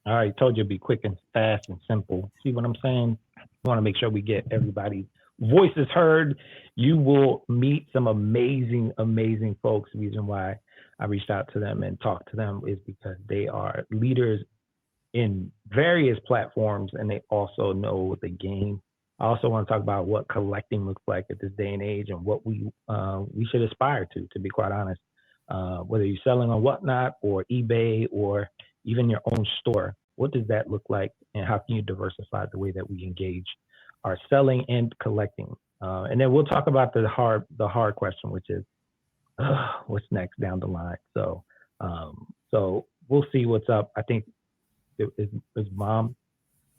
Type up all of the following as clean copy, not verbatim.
All right, told you it'd be quick and fast and simple. See what I'm saying? We want to make sure we get everybody's voices heard. You will meet some amazing, amazing folks. The reason why I reached out to them and talked to them is because they are leaders in various platforms and they also know the game. I also want to talk about what collecting looks like at this day and age and what we should aspire to be quite honest. Whether you're selling on Whatnot or eBay or even your own store, what does that look like and how can you diversify the way that we engage our selling and collecting? And then we'll talk about the hard question, which is what's next down the line. So we'll see what's up. I think his mom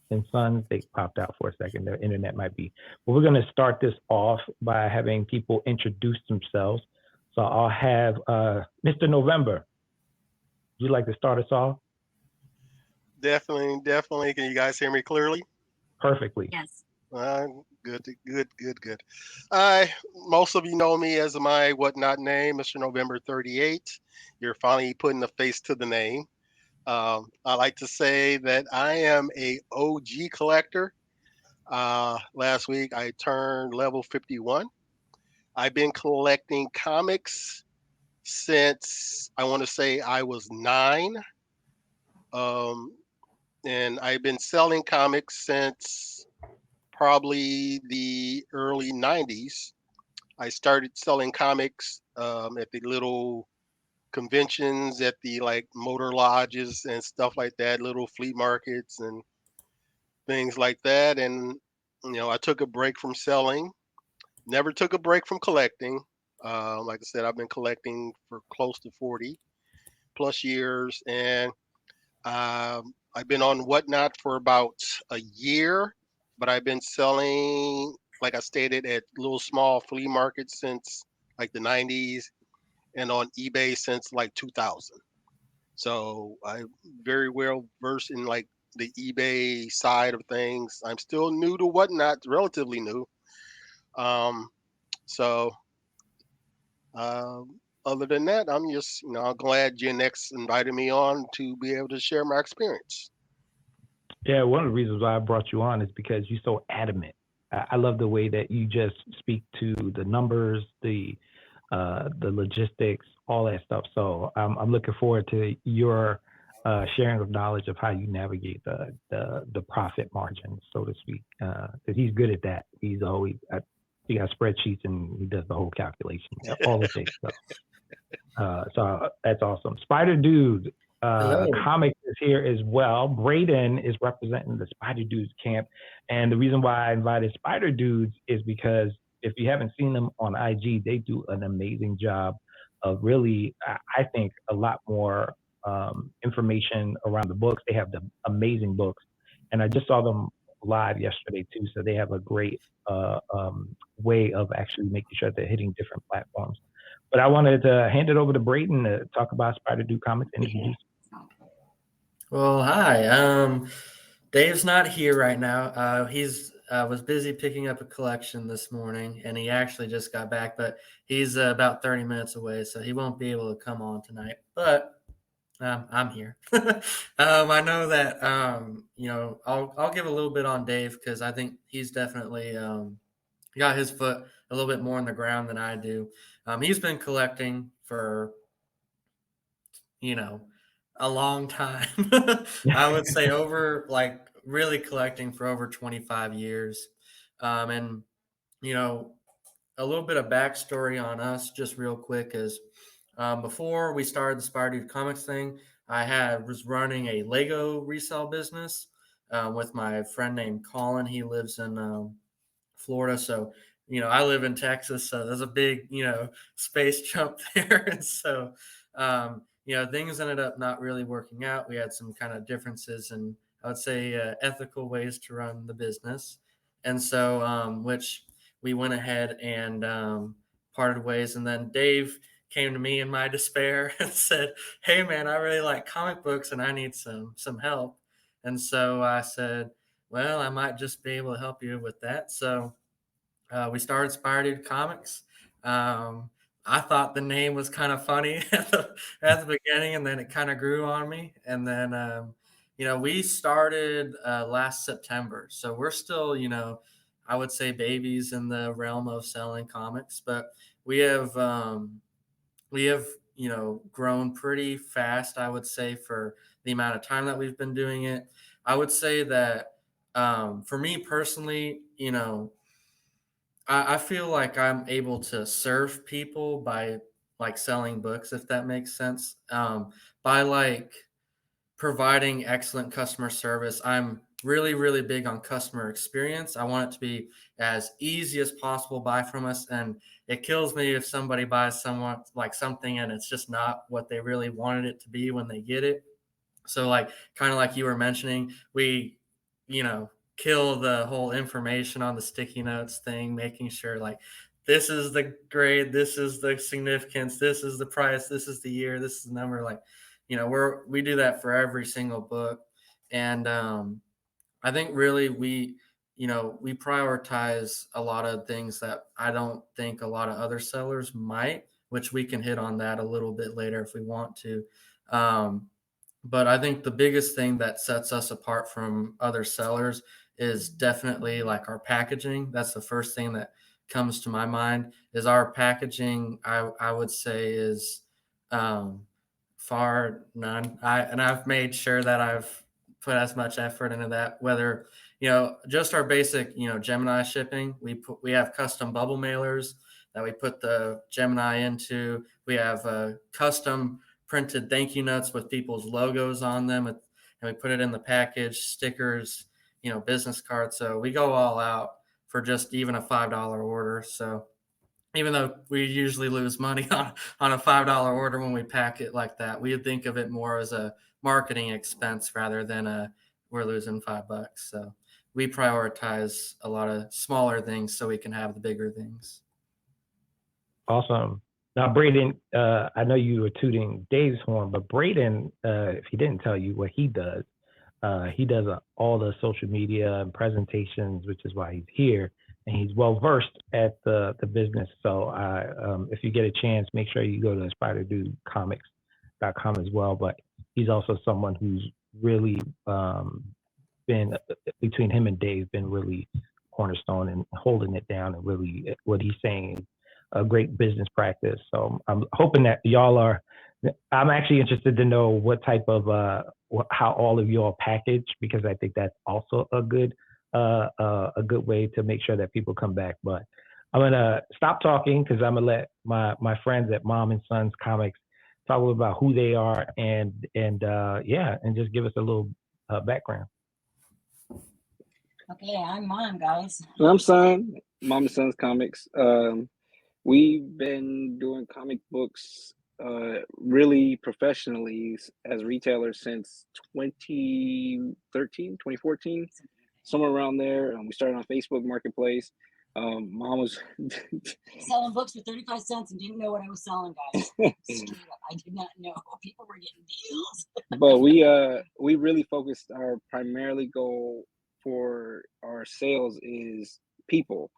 and sons, they popped out for a second. Their internet might be. But we're going to start this off by having people introduce themselves. So I'll have Mr. November. Would you like to start us off? Definitely, definitely. Can you guys hear me clearly? Perfectly. Yes. Good, good, good, good. I Most of you know me as my whatnot name, Mr. November 38. You're finally putting a face to the name. I like to say that I am a OG collector. Last week I turned level 51. I've been collecting comics since I want to say I was 9. Um, and I've been selling comics since probably the early 90s. I started selling comics at the little conventions, at the like motor lodges and stuff like that, little flea markets and things like that. And, I took a break from selling, never took a break from collecting. Like I said, I've been collecting for close to 40 plus years. And I've been on Whatnot for about a year, but I've been selling, like I stated, at little small flea markets since like the 90s and on eBay since like 2000. So I'm very well versed in like the eBay side of things. I'm still new to Whatnot, relatively new. Um, so other than that, I'm just glad Gen X invited me on to be able to share my experience. Yeah, one of the reasons why I brought you on is because you're so adamant. I love the way that you just speak to the numbers, the logistics, all that stuff. So I'm looking forward to your sharing of knowledge of how you navigate the profit margin, so to speak. Because he's good at that. He's always he got spreadsheets and he does the whole calculation, all it takes. So that's awesome. Spider Dude Hello. Comics is here as well. Braden is representing the Spider Dudes camp. And the reason why I invited Spider Dudes is because if you haven't seen them on IG, they do an amazing job of really, I think, a lot more information around the books. They have the amazing books. And I just saw them live yesterday too. So they have a great way of actually making sure they're hitting different platforms. But I wanted to hand it over to Braden to talk about Spider Dude Comics and introduce. Well, hi. Dave's not here right now. He's was busy picking up a collection this morning, and he actually just got back. But he's about 30 minutes away, so he won't be able to come on tonight. But I'm here. I know that I'll give a little bit on Dave because I think he's definitely got his foot a little bit more on the ground than I do. He's been collecting for you know a long time. I would say over like really collecting for over 25 years. And you know a little bit of backstory on us, just real quick, is before we started the Spideydude Comics thing, was running a Lego resale business with my friend named Colin. He lives in Florida, so I live in Texas, so there's a big space jump there, and so things ended up not really working out. We had some kind of differences in, I would say, ethical ways to run the business, and so which we went ahead and parted ways. And then Dave came to me in my despair and said, "Hey, man, I really like comic books and I need some help." And so I said, "Well, I might just be able to help you with that." So we started Spideydude Comics. I thought the name was kind of funny at the beginning, and then it kind of grew on me. And then, we started last September, so we're still, I would say babies in the realm of selling comics, but we have we have grown pretty fast, I would say, for the amount of time that we've been doing it. I would say that for me personally, I feel like I'm able to serve people by like selling books, if that makes sense. By like providing excellent customer service. I'm really, really big on customer experience. I want it to be as easy as possible buy from us. And it kills me if somebody buys someone like something and it's just not what they really wanted it to be when they get it. So like kind of like you were mentioning, we, kill the whole information on the sticky notes thing, making sure like this is the grade, this is the significance, this is the price, this is the year, this is the number. Like, we do that for every single book. And I think really we prioritize a lot of things that I don't think a lot of other sellers might, which we can hit on that a little bit later if we want to. But I think the biggest thing that sets us apart from other sellers is definitely like our packaging. That's the first thing that comes to my mind is our packaging. I would say is far none. I've made sure that I've put as much effort into that, whether, just our basic, Gemini shipping. We have custom bubble mailers that we put the Gemini into. We have custom printed thank you notes with people's logos on them, and we put it in the package, stickers, business cards. So we go all out for just even a $5 order. So even though we usually lose money on a $5 order when we pack it like that, we think of it more as a marketing expense rather than we're losing $5. So we prioritize a lot of smaller things so we can have the bigger things. Awesome. Now, Braden, I know you were tooting Dave's horn, but Braden, if he didn't tell you what he does all the social media and presentations, which is why he's here, and he's well versed at the business. So if you get a chance, make sure you go to Spideydudecomics.com as well. But he's also someone who's really been, between him and Dave, been really cornerstone and holding it down, and really what he's saying is a great business practice. So I'm hoping that I'm actually interested to know what type of how all of y'all package, because I think that's also a good way to make sure that people come back. But I'm gonna stop talking because I'm gonna let my friends at Mom and Sons Comics talk about who they are and just give us a little background. Okay, I'm Mom, guys. I'm Son, Mom and Sons Comics. We've been doing comic books really professionally as retailers since 2014, somewhere around there. We started on Facebook Marketplace. Mom was selling books for 35 cents and didn't know what I was selling, guys. I did not know people were getting deals. But we really focused, our primarily goal for our sales is people.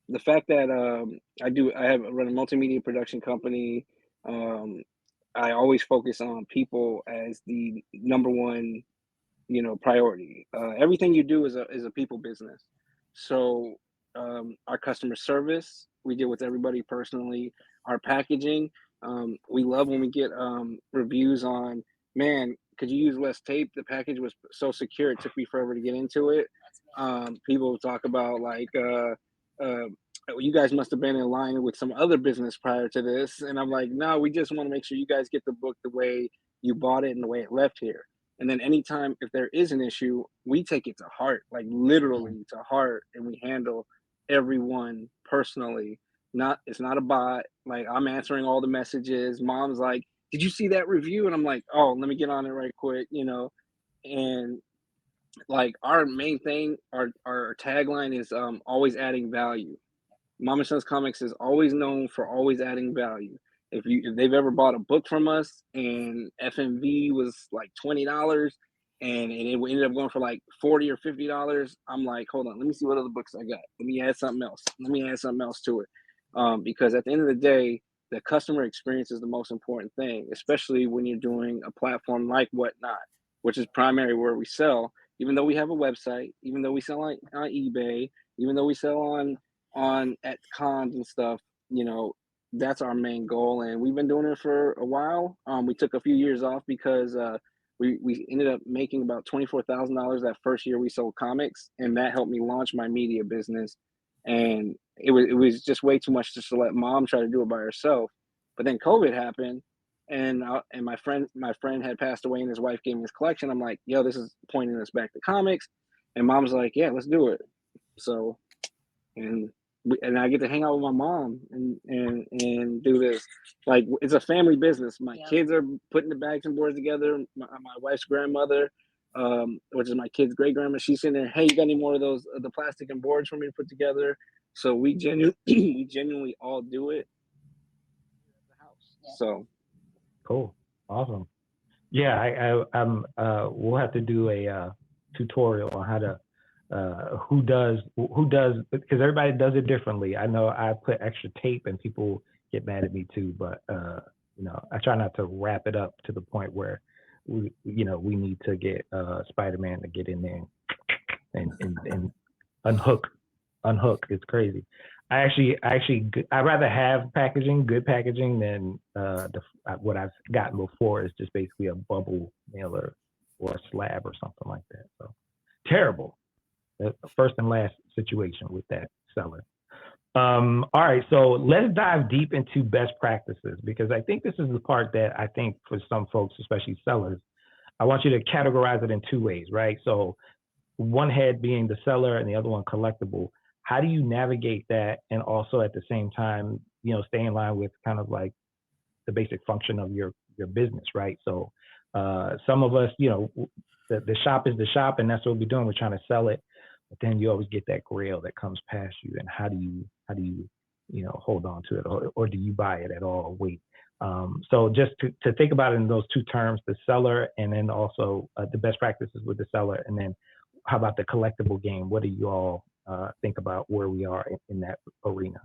The fact that I run a multimedia production company. I always focus on people as the number one, priority. Everything you do is a people business. So our customer service, we deal with everybody personally. Our packaging, we love when we get reviews on, man, could you use less tape? The package was so secure, it took me forever to get into it. People talk about like, you guys must have been in line with some other business prior to this. And I'm like, no, we just want to make sure you guys get the book the way you bought it and the way it left here. And then anytime, if there is an issue, we take it to heart, like literally to heart, and we handle everyone personally. It's not a bot. Like, I'm answering all the messages. Mom's like, did you see that review? And I'm like, oh, let me get on it right quick, and like our main thing, our tagline is always adding value. Mom and Sons Comics is always known for always adding value. If they've ever bought a book from us and FMV was like $20 and it ended up going for like $40 or $50, I'm like, hold on, let me see what other books I got. Let me add something else. Let me add something else to it. Because at the end of the day, the customer experience is the most important thing, especially when you're doing a platform like Whatnot. which is primary where we sell. Even though we have a website, even though we sell on eBay, even though we sell on at cons and stuff, you know, that's our main goal. And we've been doing it for a while. We took a few years off because we ended up making about $24,000 that first year we sold comics, and that helped me launch my media business. And it was just way too much just to let mom try to do it by herself. But then COVID happened, and my friend had passed away, and his wife gave me his collection. I'm like, yo, this is pointing us back to comics, and mom's like, yeah, let's do it. So, and I get to hang out with my mom and do this. Like, it's a family business. My kids are putting the bags and boards together. My wife's grandmother, which is my kid's great grandma, she's sitting there, hey, you got any more of those the plastic and boards for me to put together? So we genuinely all do it at the house. So Cool. Awesome. Yeah, we'll have to do a tutorial on how to who does because everybody does it differently. I know I put extra tape and people get mad at me too, but you know, I try not to wrap it up to the point where we need to get Spider-Man to get in there and unhook. It's crazy. I'd rather have good packaging than what I've gotten before is just basically a bubble mailer or a slab or something like that. So terrible. The first and last situation with that seller. All right, so let's dive deep into best practices, because I think this is the part that I think for some folks, especially sellers, I want you to categorize it in two ways, right? So one head being the seller and the other one collectible. How do you navigate that and also at the same time, stay in line with kind of like the basic function of your business, right? So some of us, the shop is the shop and that's what we're doing. We're trying to sell it, but then you always get that grail that comes past you. And how do you hold on to it, or do you buy it at all? Wait. So just to think about it in those two terms, the seller, and then also the best practices with the seller, and then how about the collectible game? What do you all think about where we are in that arena?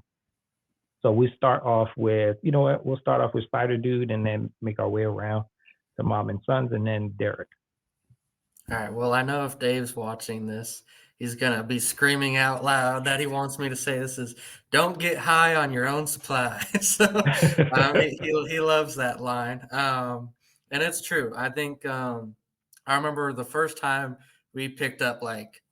So we start off with, we'll start off with Spideydude and then make our way around to Mom and Sons and then Derrick. All right. Well, I know if Dave's watching this, he's going to be screaming out loud that he wants me to say this is, don't get high on your own supply. So he loves that line. And it's true. I think I remember the first time we picked up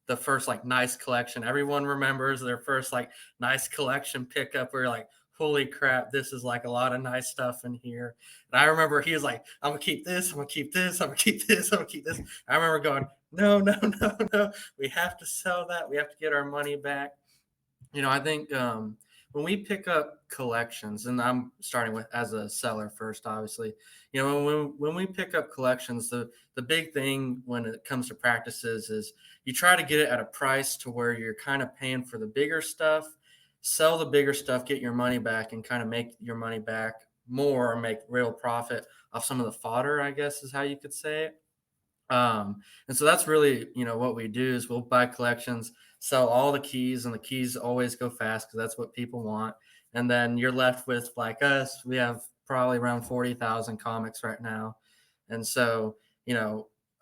the first nice collection. Everyone remembers their first nice collection pickup. We're like, holy crap, this is a lot of nice stuff in here. And I remember he was like, I'm gonna keep this, I'm gonna keep this, I'm gonna keep this, I'm gonna keep this. I remember going, no, we have to sell that, we have to get our money back. I think when we pick up collections, and I'm starting with as a seller first, obviously, when we pick up collections, the big thing when it comes to practices is you try to get it at a price to where you're kind of paying for the bigger stuff, sell the bigger stuff, get your money back, and kind of make your money back more, or make real profit off some of the fodder, I guess is how you could say it. And so that's really, what we do is we'll buy collections, sell all the keys, and the keys always go fast because that's what people want. And then you're left with, like us, we have probably around 40,000 comics right now. And so,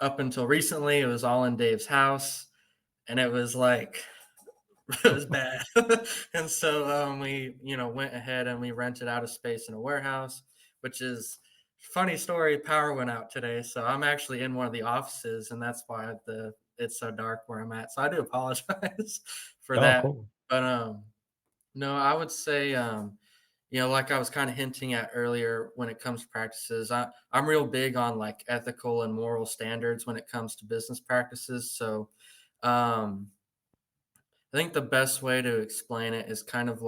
up until recently, it was all in Dave's house, and it was it was bad. And so we, went ahead and we rented out a space in a warehouse, which is funny story. Power went out today. So I'm actually in one of the offices, and that's why it's so dark where I'm at. So I do apologize for that. Cool. But no, I would say, like I was kind of hinting at earlier, when it comes to practices, I'm real big on ethical and moral standards when it comes to business practices. So I think the best way to explain it is kind of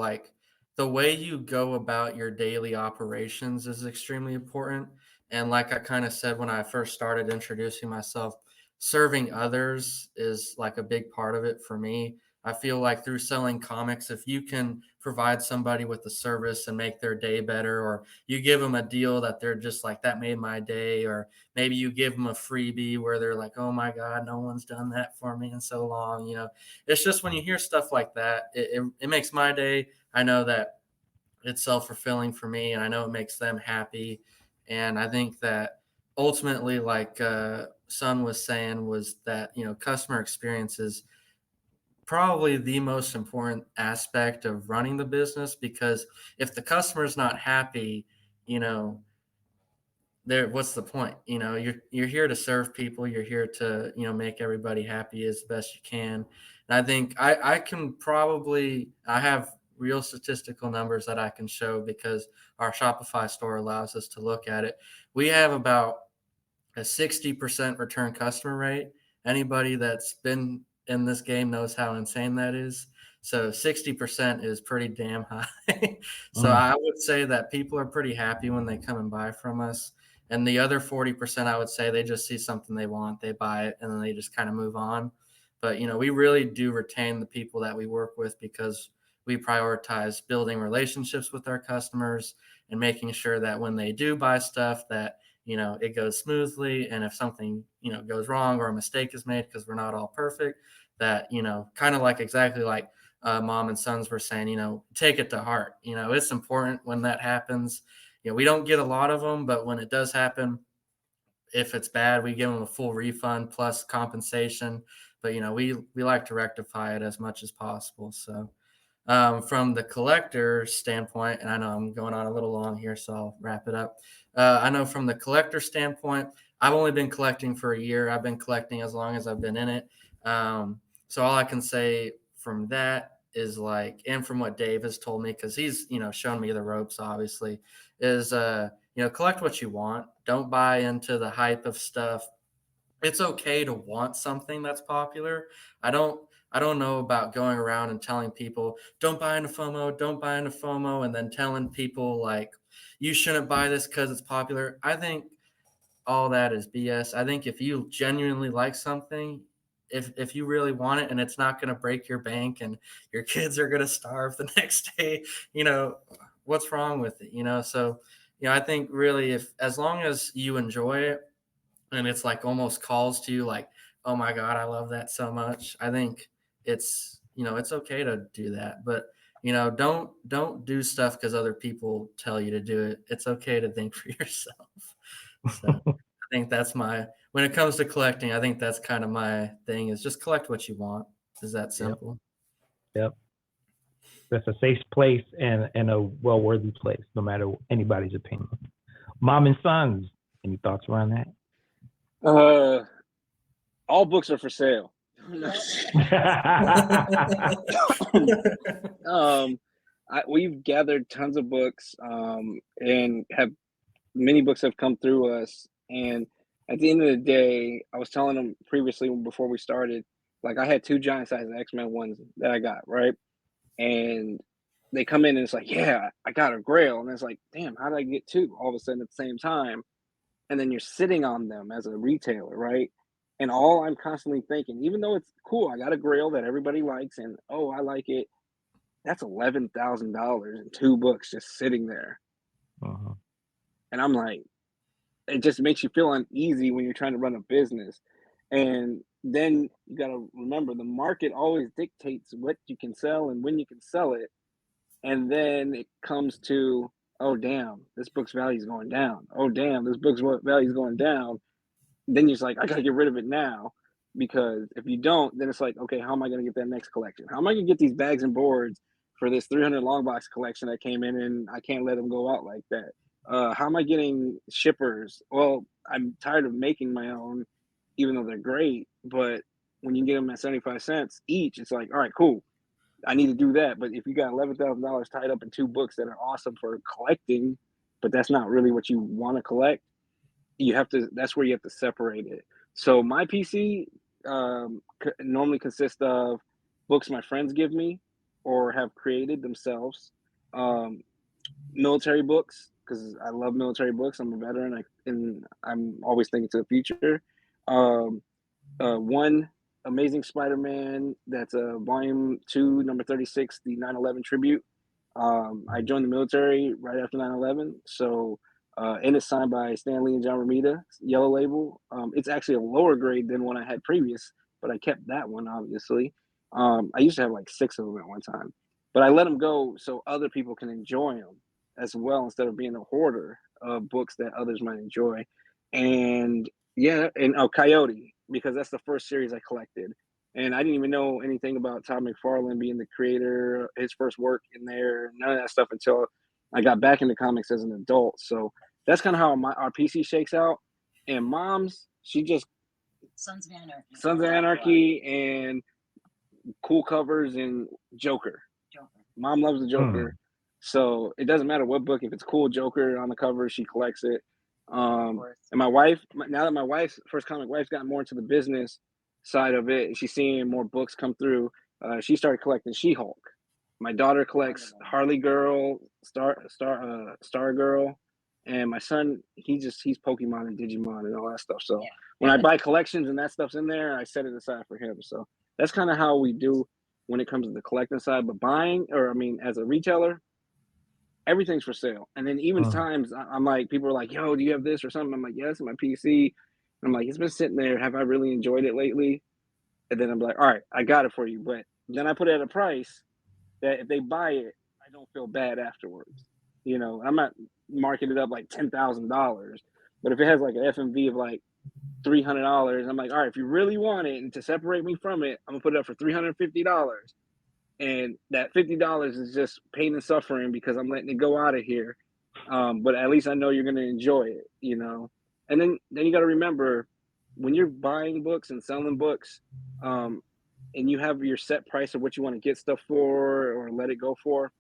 the way you go about your daily operations is extremely important. And like I kind of said when I first started introducing myself, serving others is a big part of it for me. I feel like through selling comics, if you can provide somebody with a service and make their day better, or you give them a deal that they're just that made my day, or maybe you give them a freebie where they're like, oh my God, no one's done that for me in so long. It's just when you hear stuff like that, it makes my day. I know that it's self-fulfilling for me, and I know it makes them happy. And I think that ultimately, like Son was saying, was that, customer experience is probably the most important aspect of running the business, because if the customer's not happy, you know, what's the point? You're here to serve people, you're here to, make everybody happy as best you can. And I think I have real statistical numbers that I can show, because our Shopify store allows us to look at it. We have about a 60% return customer rate. Anybody that's been in this game knows how insane that is. So 60% is pretty damn high. So Mm. I would say that people are pretty happy when they come and buy from us. And the other 40%, I would say they just see something they want, they buy it, and then they just kind of move on. But, we really do retain the people that we work with, because we prioritize building relationships with our customers and making sure that when they do buy stuff, that it goes smoothly. And if something, goes wrong or a mistake is made, because we're not all perfect, that, kind of like exactly like Mom and Sons were saying, take it to heart. It's important when that happens. We don't get a lot of them, but when it does happen, if it's bad, we give them a full refund plus compensation. But, we like to rectify it as much as possible. So from the collector standpoint, and I know I'm going on a little long here, so I'll wrap it up. I know from the collector standpoint, I've only been collecting for a year. I've been collecting as long as I've been in it. So all I can say from that is and from what Dave has told me, because he's, shown me the ropes, obviously, is, collect what you want. Don't buy into the hype of stuff. It's okay to want something that's popular. I don't know about going around and telling people, don't buy into FOMO, don't buy into FOMO, and then telling people you shouldn't buy this because it's popular. I think all that is BS. I think if you genuinely like something, if you really want it and it's not going to break your bank and your kids are going to starve the next day, what's wrong with it? So, I think really, as long as you enjoy it and it's almost calls to you oh my God, I love that so much, I think it's, it's okay to do that. But, don't do stuff because other people tell you to do it. It's okay to think for yourself. So I think when it comes to collecting, I think that's kind of my thing, is just collect what you want. Is that simple? Yep. That's a safe place and a well-worthy place, no matter anybody's opinion. Mom and Sons, any thoughts around that? All books are for sale. We've gathered tons of books, and have many books have come through us. And at the end of the day, I was telling them previously before we started, I had 2 giant size X-Men ones that I got, right? And they come in and it's yeah, I got a Grail. And it's damn, how did I get 2 all of a sudden at the same time? And then you're sitting on them as a retailer, right? And all I'm constantly thinking, even though it's cool, I got a Grail that everybody likes, and oh, I like it. That's $11,000 in 2 books just sitting there. Uh-huh. And I'm it just makes you feel uneasy when you're trying to run a business. And then you got to remember, the market always dictates what you can sell and when you can sell it. And then it comes to, oh, damn, this book's value is going down. Oh, damn, this book's value is going down. Then you're just I got to get rid of it now, because if you don't, then it's okay, how am I going to get that next collection? How am I going to get these bags and boards for this 300 long box collection that came in, and I can't let them go out like that? How am I getting shippers? Well, I'm tired of making my own, even though they're great, but when you get them at 75 cents each, it's all right, cool, I need to do that. But if you got $11,000 tied up in 2 books that are awesome for collecting, but that's not really what you want to collect, that's where you have to separate it. So my PC normally consists of books my friends give me or have created themselves, military books, because I love military books. I'm a veteran, and I'm always thinking to the future. One Amazing Spider-Man, that's a volume 2, number 36, the 9/11 tribute. I joined the military right after 9/11, so and it's signed by Stan Lee and John Romita, yellow label. It's actually a lower grade than one I had previous, but I kept that one, obviously. I used to have 6 of them at one time, but I let them go so other people can enjoy them as well, instead of being a hoarder of books that others might enjoy. and yeah, and Coyote, because that's the first series I collected. And I didn't even know anything about Todd McFarlane being the creator, his first work in there, none of that stuff until I got back into comics as an adult. So that's kind of how our PC shakes out. And mom's, she just Sons of Anarchy. Sons of Anarchy and cool covers and Joker. Mom loves the Joker. So it doesn't matter what book, if it's cool Joker on the cover, she collects it. And my wife, now that my wife's first comic wife's gotten more into the business side of it, she's seeing more books come through. She started collecting She-Hulk. My daughter collects Harley Girl, Star Girl, and my son, he's Pokemon and Digimon and all that stuff. So when I buy collections and that stuff's in there, I set it aside for him. So that's kind of how we do when it comes to the collecting side. But as a retailer, everything's for sale. And then even times I'm like, people are like, yo, do you have this or something? I'm like, yeah, it's my PC. I'm like, it's been sitting there. Have I really enjoyed it lately? And then I'm like, all right, I got it for you. But then I put it at a price that if they buy it, I don't feel bad afterwards. You know, I'm not marking it up like $10,000. But if it has like an FMV of like $300, I'm like, all right, if you really want it and to separate me from it, I'm gonna put it up for $350. And that $50 is just pain and suffering because I'm letting it go out of here. But at least I know you're gonna enjoy it, you know. And then you got to remember, when you're buying books and selling books, and you have your set price of what you want to get stuff for or let it go for,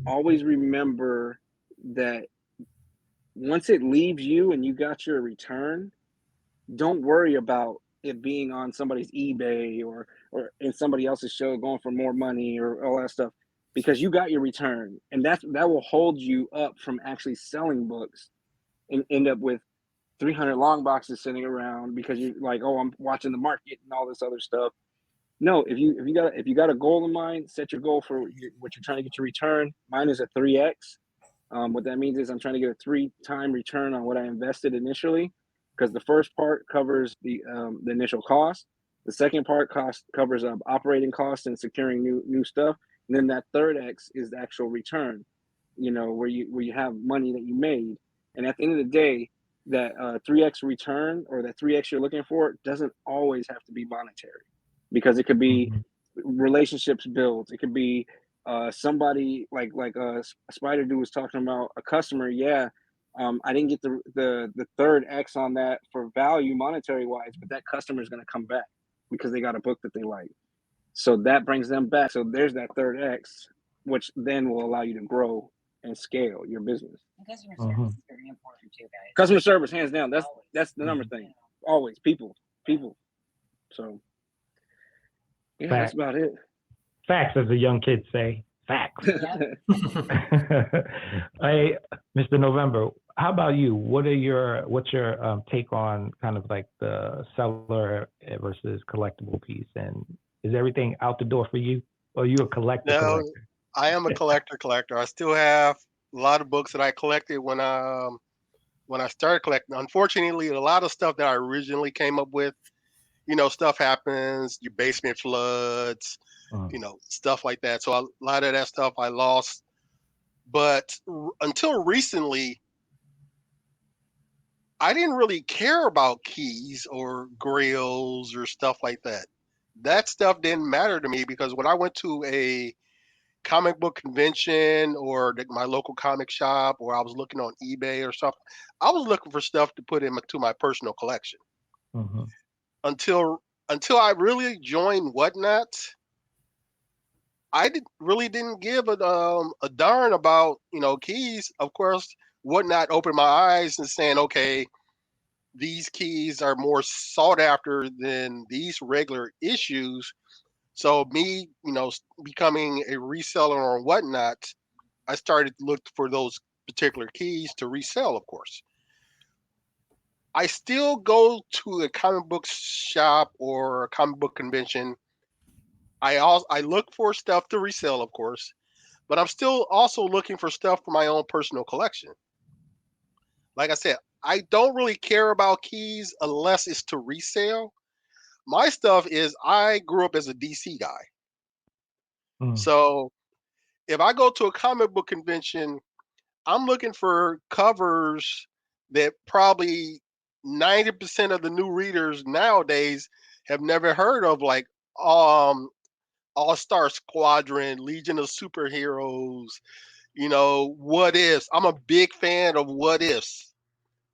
always remember that once it leaves you and you got your return, don't worry about it being on somebody's eBay or in somebody else's show going for more money or all that stuff, because you got your return, and that will hold you up from actually selling books and end up with 300 long boxes sitting around because you're like, oh, I'm watching the market and all this other stuff. No, if you got a goal in mind, set your goal for what you're trying to get your return. Mine is a 3x. What that means is I'm trying to get a 3-time return on what I invested initially, because the first part covers the initial cost. The second part covers operating costs and securing new stuff. And then that third X is the actual return, you know, where you have money that you made. And at the end of the day, that 3x return or that 3x you're looking for doesn't always have to be monetary, because it could be relationships built. It could be somebody like Spideydude was talking about, a customer. I didn't get the third X on that for value monetary wise, but that customer is going to come back because they got a book that they like. So that brings them back. So there's that third X, which then will allow you to grow and scale your business. And customer service is very important too, guys. Customer service, hands down. That's the number thing. Always people. So yeah, that's about it. Facts, as the young kids say. Facts. Hey, Mr. November, how about you? What's your take on kind of like the seller versus collectible piece? And is everything out the door for you? Or are you a collector? I am a collector. I still have a lot of books that I collected when I started collecting. Unfortunately, a lot of stuff that I originally came up with, you know, stuff happens, your basement floods, you know, stuff like that. So a lot of that stuff I lost. But until recently, I didn't really care about keys or grails or stuff like that. That stuff didn't matter to me, because when I went to a comic book convention or my local comic shop, or I was looking on eBay or something, I was looking for stuff to put into my personal collection. Until I really joined Whatnot, I really didn't give a darn about, you know, keys. Of course, Whatnot opened my eyes and saying, okay, these keys are more sought after than these regular issues. So me, you know, becoming a reseller on Whatnot, I started to look for those particular keys to resell, of course. I still go to a comic book shop or a comic book convention. I look for stuff to resell, of course, but I'm still also looking for stuff for my own personal collection. Like I said, I don't really care about keys unless it's to resell. My stuff is, I grew up as a DC guy. So if I go to a comic book convention, I'm looking for covers that probably 90% of the new readers nowadays have never heard of like All-Star Squadron, Legion of Superheroes, What Ifs. I'm a big fan of What Ifs.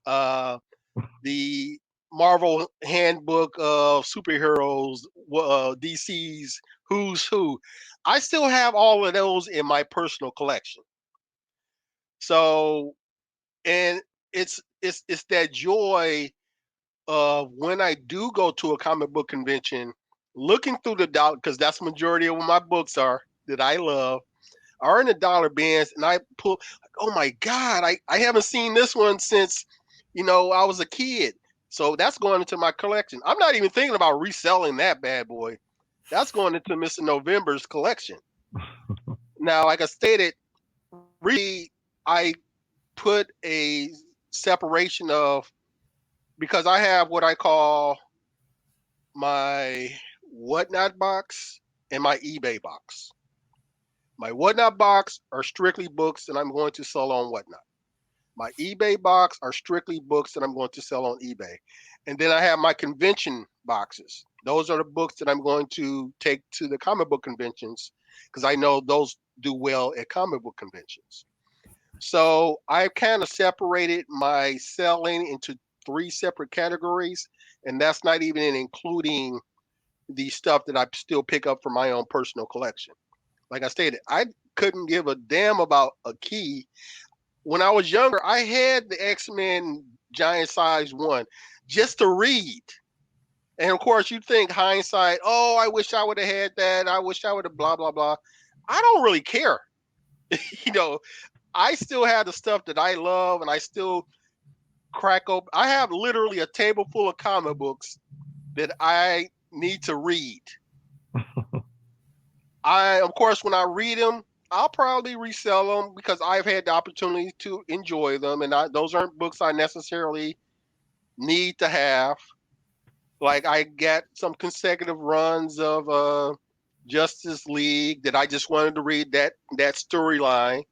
The Marvel Handbook of Superheroes, DC's Who's Who. I still have all of those in my personal collection. So, and it's that joy of when I do go to a comic book convention, looking through the dollar, because that's the majority of what my books are that I love, are in the dollar bins, and I pull, oh my God, I haven't seen this one since, I was a kid. So that's going into my collection. I'm not even thinking about reselling that bad boy. That's going into Mr. November's collection. Now, like I stated, really, I put a separation of, because I have what I call my Whatnot box and my eBay box. My Whatnot box are strictly books that I'm going to sell on Whatnot. My eBay box are strictly books that I'm going to sell on eBay. And then I have my convention boxes. Those are the books that I'm going to take to the comic book conventions because I know those do well at comic book conventions. So I've kind of separated my selling into 3 separate categories, and that's not even including the stuff that I still pick up for my own personal collection. Like I stated, I couldn't give a damn about a key. When I was younger, I had the X-Men Giant Size 1 just to read. And of course, you think hindsight, oh, I wish I would have had that. I wish I would have blah, blah, blah. I don't really care. I still have the stuff that I love, and I still crack open. I have literally a table full of comic books that I need to read. Of course, when I read them, I'll probably resell them because I've had the opportunity to enjoy them, and those aren't books I necessarily need to have. Like I got some consecutive runs of Justice League that I just wanted to read that storyline.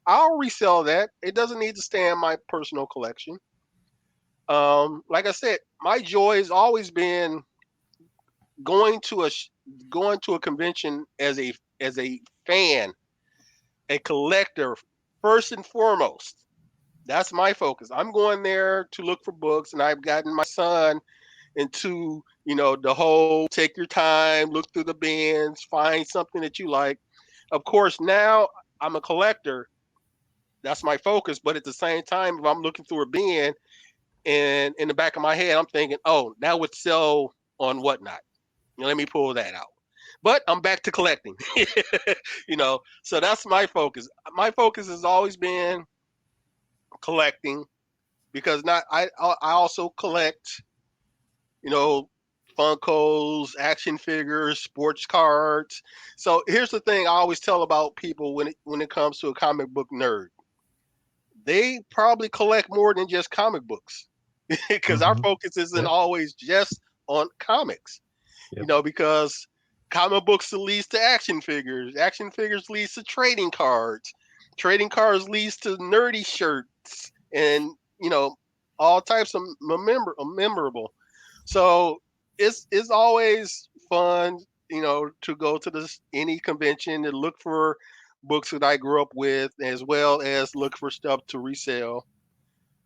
I'll resell that. It doesn't need to stay in my personal collection. Like I said, my joy has always been going to a convention as a fan, a collector, first and foremost. That's my focus. I'm going there to look for books, and I've gotten my son into, the whole take your time, look through the bins, find something that you like. Of course, now I'm a collector. That's my focus. But at the same time, if I'm looking through a bin and in the back of my head, I'm thinking, oh, that would sell on Whatnot. Let me pull that out. But I'm back to collecting, so that's my focus. My focus has always been collecting because I also collect, Funkos, action figures, sports cards. So here's the thing I always tell about people when it comes to a comic book nerd. They probably collect more than just comic books because our focus isn't always just on comics, because comic books leads to action figures leads to trading cards leads to nerdy shirts and, all types of memorable. So it's always fun, to go to any convention and look for books that I grew up with, as well as look for stuff to resell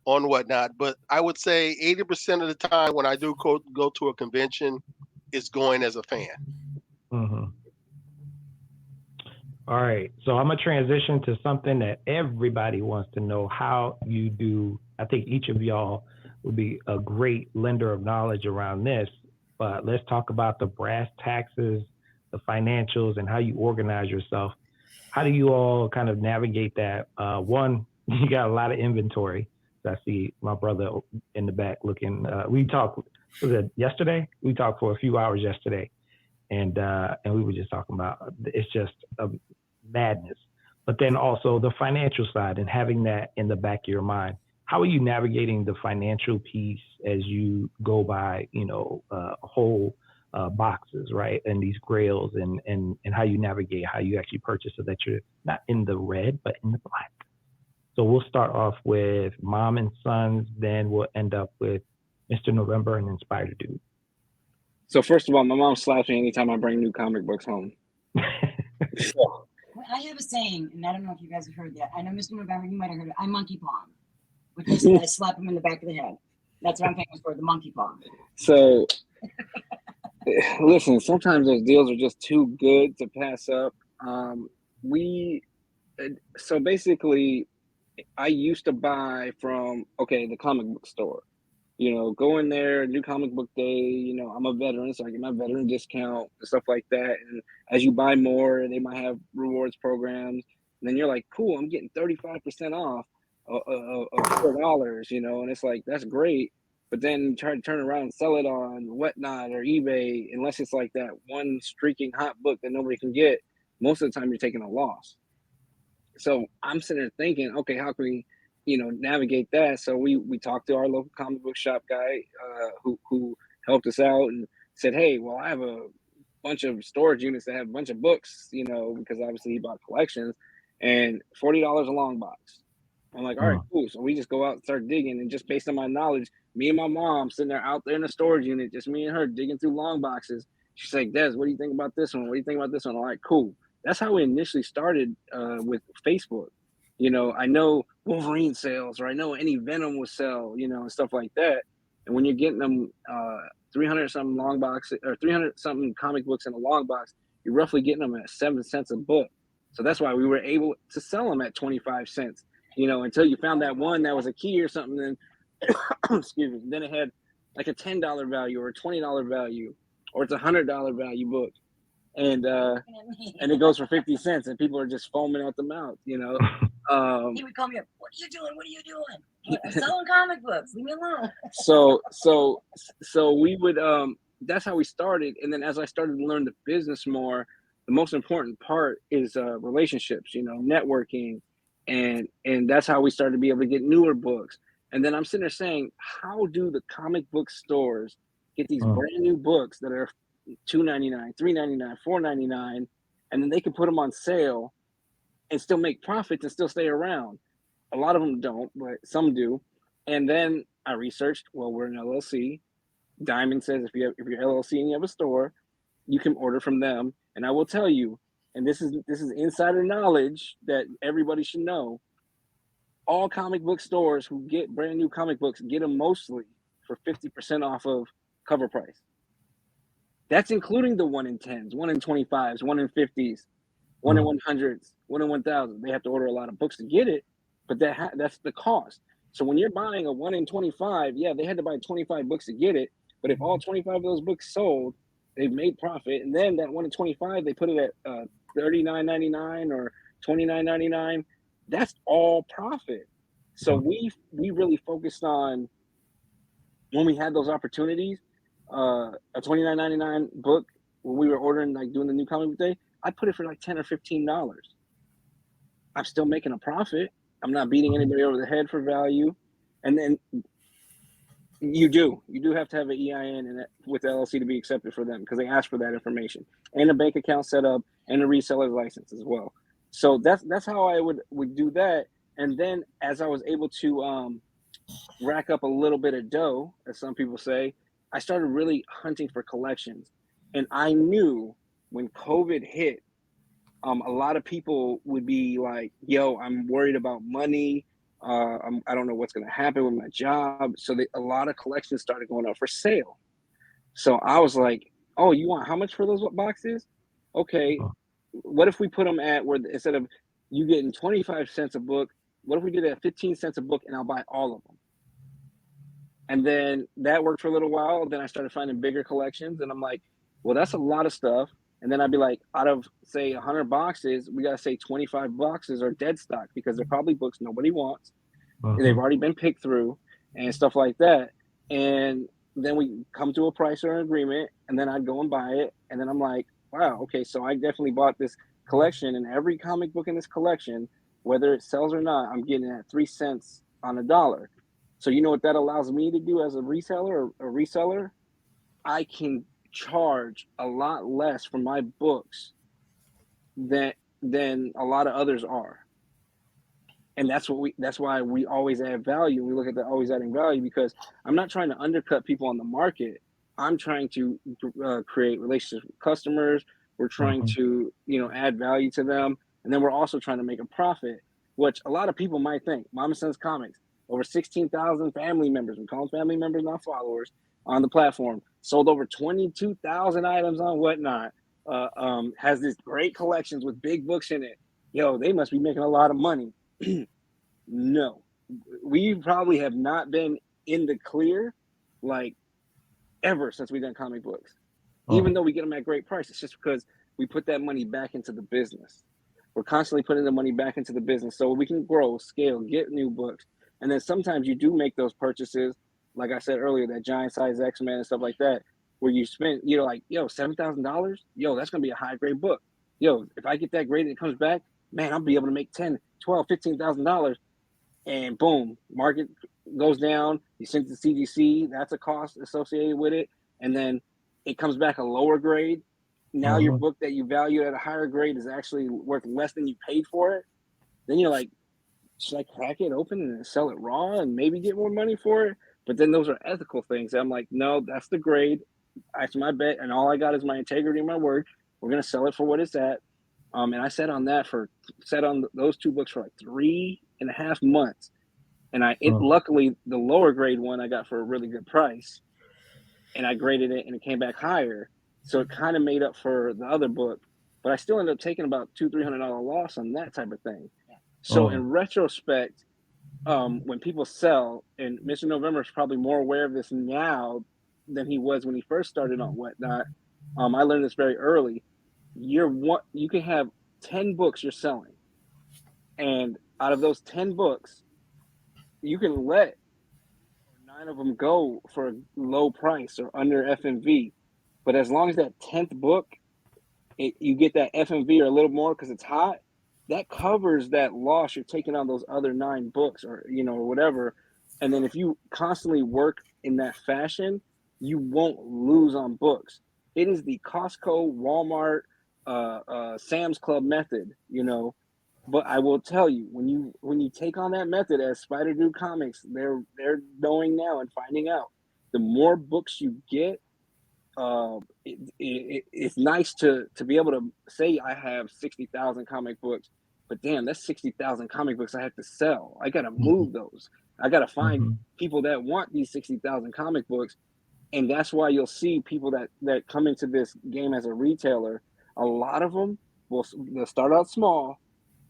on Whatnot. But I would say 80% of the time when I do go to a convention, it's going as a fan. Mm-hmm. All right. So I'm going to transition to something that everybody wants to know how you do. I think each of y'all would be a great lender of knowledge around this. But let's talk about the brass taxes, the financials, and how you organize yourself. How do you all kind of navigate that? One, you got a lot of inventory. I see my brother in the back looking. We talked, was it yesterday? We talked for a few hours yesterday. And we were just talking about, it's just a madness. But then also the financial side and having that in the back of your mind. How are you navigating the financial piece as you go by, whole boxes, right? And these grails and how you navigate, how you actually purchase so that you're not in the red, but in the black. So we'll start off with mom and sons, then we'll end up with Mr. November, and then Spideydude. So first of all, my mom slaps me anytime I bring new comic books home. So, Well, I have a saying, and I don't know if you guys have heard that. I know Mr. November, you might have heard it. I monkey paw him, which is I slap him in the back of the head. That's what I'm famous for, the monkey paw. so listen, sometimes those deals are just too good to pass up. So basically, I used to buy from the comic book store. Go in there, new comic book day. I'm a veteran, so I get my veteran discount and stuff like that. And as you buy more, they might have rewards programs. And then you're like, cool, I'm getting 35% off of $4, and it's like, that's great. But then you try to turn around and sell it on Whatnot or eBay, unless it's like that one streaking hot book that nobody can get. Most of the time, you're taking a loss. So I'm sitting there thinking, okay, how can we, navigate that? So we talked to our local comic book shop guy who helped us out and said, hey, well, I have a bunch of storage units that have a bunch of books, because obviously he bought collections, and $40 a long box. I'm like, all right, cool. So we just go out and start digging, and just based on my knowledge, me and my mom sitting there out there in the storage unit, just me and her digging through long boxes. She's like, Des, what do you think about this one? What do you think about this one? All right, cool. That's how we initially started with Facebook. I know Wolverine sales, or I know any Venom will sell, and stuff like that. And when you're getting them 300 something long boxes or 300 something comic books in a long box, you're roughly getting them at 7 cents a book. So that's why we were able to sell them at 25 cents, until you found that one that was a key or something. Then, excuse me, then it had like a $10 value or a $20 value, or it's a $100 value book. And it goes for 50 cents, and people are just foaming at the mouth, He would call me up. What are you doing? What are you doing? I'm selling comic books. Leave me alone. So we would that's how we started. And then as I started to learn the business more, the most important part is relationships, networking, and that's how we started to be able to get newer books. And then I'm sitting there saying, how do the comic book stores get these brand new books that are $2.99, $3.99, $4.99, and then they can put them on sale and still make profits and still stay around? A lot of them don't, but some do. And then I researched, well, we're an LLC. Diamond says if you're LLC and you have a store, you can order from them. And I will tell you, and this is insider knowledge that everybody should know, all comic book stores who get brand new comic books get them mostly for 50% off of cover price. That's including the 1 in 10s, 1 in 25s, 1 in 50s, 1 in 100s, 1 in 1000. They have to order a lot of books to get it, but that's the cost. So when you're buying a 1 in 25, yeah, they had to buy 25 books to get it. But if all 25 of those books sold, they've made profit. And then that 1 in 25, they put it at $39.99 or $29.99. That's all profit. So we really focused on, when we had those opportunities, a $29.99 book when we were ordering, like doing the new comic book day, I put it for like $10 or $15. I'm still making a profit. I'm not beating anybody over the head for value. And then you do have to have an EIN with LLC to be accepted for them, because they ask for that information, and a bank account set up, and a reseller's license as well. So that's how I would do that. And then as I was able to rack up a little bit of dough, as some people say, I started really hunting for collections. And I knew when COVID hit, a lot of people would be like, yo, I'm worried about money. I don't know what's going to happen with my job. So a lot of collections started going up for sale. So I was like, oh, you want how much for those boxes? Okay. What if we put them at where, instead of you getting 25 cents a book, what if we did it at 15 cents a book, and I'll buy all of them? And then that worked for a little while. Then I started finding bigger collections, and I'm like, well, that's a lot of stuff. And then I'd be like, out of say 100 boxes, we got to say 25 boxes are dead stock, because they're probably books nobody wants. They've already been picked through and stuff like that. And then we come to a price or an agreement, and then I'd go and buy it. And then I'm like, wow, okay, so I definitely bought this collection, and every comic book in this collection, whether it sells or not, I'm getting it at 3 cents on a dollar. So you know what that allows me to do as a reseller or a reseller? I can charge a lot less for my books than a lot of others are. And that's why we always add value. We look at the always adding value, because I'm not trying to undercut people on the market. I'm trying to create relationships with customers. We're trying Mhm. to, add value to them. And then we're also trying to make a profit, which a lot of people might think. Mama Sons Comics, over 16,000 family members, we call them family members, not followers, on the platform, sold over 22,000 items on Whatnot, has these great collections with big books in it. Yo, they must be making a lot of money. No, we probably have not been in the clear like ever since we've done comic books. Even though we get them at great prices, just because we put that money back into the business. We're constantly putting the money back into the business so we can grow, scale, get new books. And then sometimes you do make those purchases, like I said earlier, that giant size X-Men and stuff like that, where you spend, like, $7,000, that's gonna be a high grade book. If I get that grade and it comes back, man, I'll be able to make $10, $12, $15,000. And boom, market goes down. You send it to CGC, that's a cost associated with it. And then it comes back a lower grade. Now your book that you value at a higher grade is actually worth less than you paid for it. Then you're like, should I crack it open and sell it raw and maybe get more money for it? But then those are ethical things. I'm like, no, that's the grade. That's my bet. And all I got is my integrity and my word. We're going to sell it for what it's at. And I sat on those two books for like 3.5 months. And luckily, the lower grade one I got for a really good price. And I graded it and it came back higher. So it kind of made up for the other book. But I still ended up taking about $200-$300 loss on that type of thing. So in retrospect, when people sell, and Mr. November is probably more aware of this now than he was when he first started on Whatnot. I learned this very early. You can have 10 books you're selling. And out of those 10 books, you can let 9 of them go for a low price or under FMV. But as long as that 10th book, you get that FMV or a little more because it's hot, that covers that loss you're taking on those other 9 books or whatever. And then if you constantly work in that fashion, you won't lose on books. It is the Costco, Walmart, Sam's Club method, But I will tell you, when you take on that method as Spideydude Comics, they're knowing now and finding out, the more books you get, it's nice to be able to say I have 60,000 comic books, but damn, that's 60,000 comic books I have to sell. I got to move those. I got to find people that want these 60,000 comic books. And that's why you'll see people that come into this game as a retailer, a lot of them they'll start out small,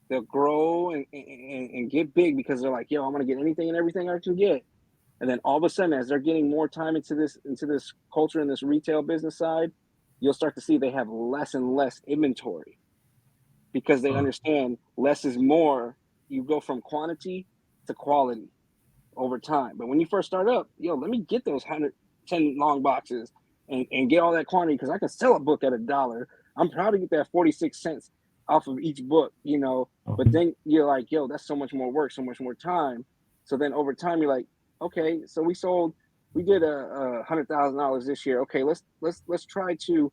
they'll grow and get big because they're like, yo, I'm going to get anything and everything I can get. And then all of a sudden, as they're getting more time into this culture and this retail business side, you'll start to see they have less and less inventory because they understand less is more. You go from quantity to quality over time. But when you first start up, let me get those 110 long boxes and get all that quantity because I can sell a book at $1. I'm proud to get that 46 cents off of each book, But then you're like, that's so much more work, so much more time. So then over time, you're like, okay, so we did $100,000 this year. Okay, let's try to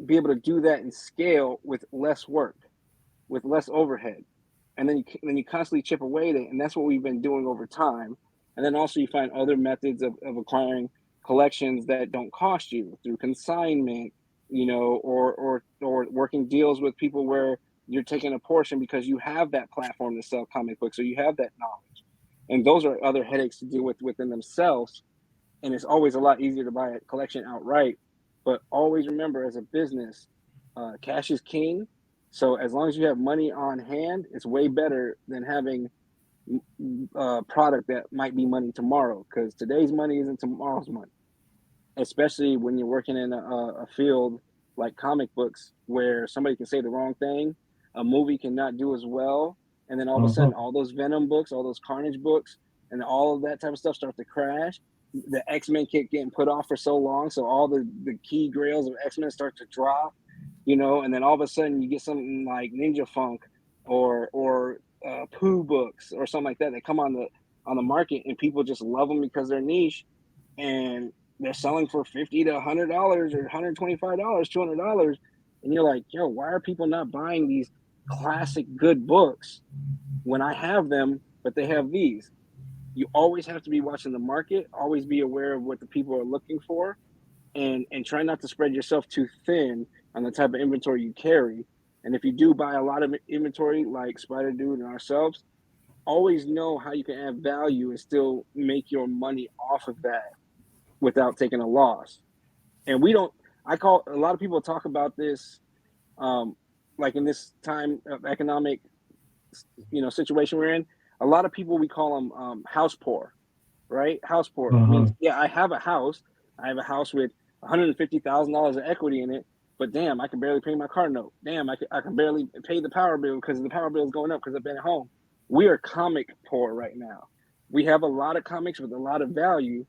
be able to do that and scale with less work, with less overhead, and then you constantly chip away at it, and that's what we've been doing over time. And then also you find other methods of acquiring collections that don't cost you through consignment, or working deals with people where you're taking a portion because you have that platform to sell comic books or you have that knowledge. And those are other headaches to deal with within themselves. And it's always a lot easier to buy a collection outright. But always remember, as a business, cash is king. So as long as you have money on hand, it's way better than having a product that might be money tomorrow, because today's money isn't tomorrow's money. Especially when you're working in a field like comic books where somebody can say the wrong thing, a movie cannot do as well. And then all of a sudden, all those Venom books, all those Carnage books, and all of that type of stuff start to crash. The X-Men keep getting put off for so long, so all the key grails of X-Men start to drop, and then all of a sudden you get something like Ninja Funk or Pooh books or something like that. They come on the market and people just love them because they're niche, and they're selling for $50 to $100 or $125, $200, and you're like, yo, why are people not buying these classic good books when I have them, but they have these. You always have to be watching the market, always be aware of what the people are looking for, and try not to spread yourself too thin on the type of inventory you carry. And if you do buy a lot of inventory like Spideydude and ourselves, always know how you can add value and still make your money off of that without taking a loss. And we don't, I call, a lot of people talk about this, like in this time of economic, situation we're in, a lot of people, we call them house poor, right? House poor means, yeah, I have a house with $150,000 of equity in it, but damn, I can barely pay my car note. Damn, I can barely pay the power bill because the power bill is going up because I've been at home. We are comic poor right now. We have a lot of comics with a lot of value,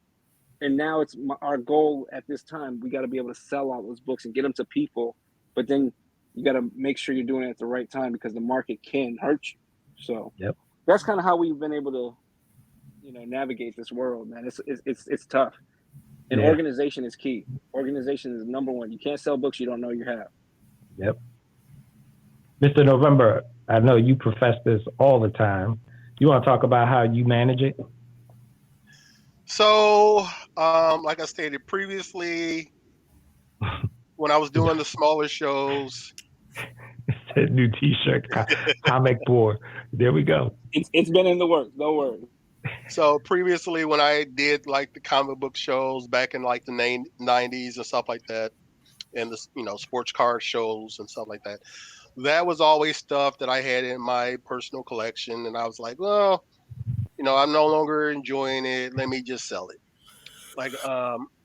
and now it's our goal at this time. We got to be able to sell all those books and get them to people, but then you got to make sure you're doing it at the right time because the market can hurt you. So that's kind of how we've been able to, navigate this world, man. It's tough. And organization is key. Organization is number one. You can't sell books you don't know you have. Yep. Mr. November, I know you profess this all the time. You want to talk about how you manage it? So, like I stated previously, when I was doing the smaller shows, It's a new T-shirt, comic board. There we go. It's been in the works. Don't worry. So previously, when I did like the comic book shows back in like the 90s and stuff like that, and the sports car shows and stuff like that, that was always stuff that I had in my personal collection, and I was like, well, I'm no longer enjoying it. Let me just sell it. Like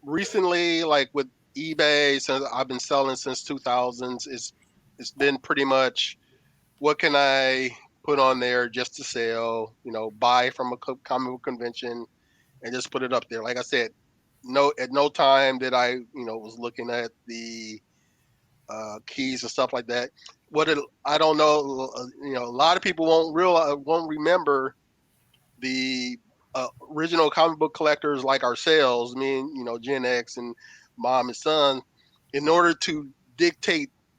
recently, like with eBay, since I've been selling since 2000s, it's been pretty much what can I put on there just to sell, buy from a comic book convention and just put it up there. Like I said, at no time did I, was looking at the keys and stuff like that. I don't know, a lot of people won't remember the original comic book collectors like ourselves, me and, Gen X and mom and son. In order to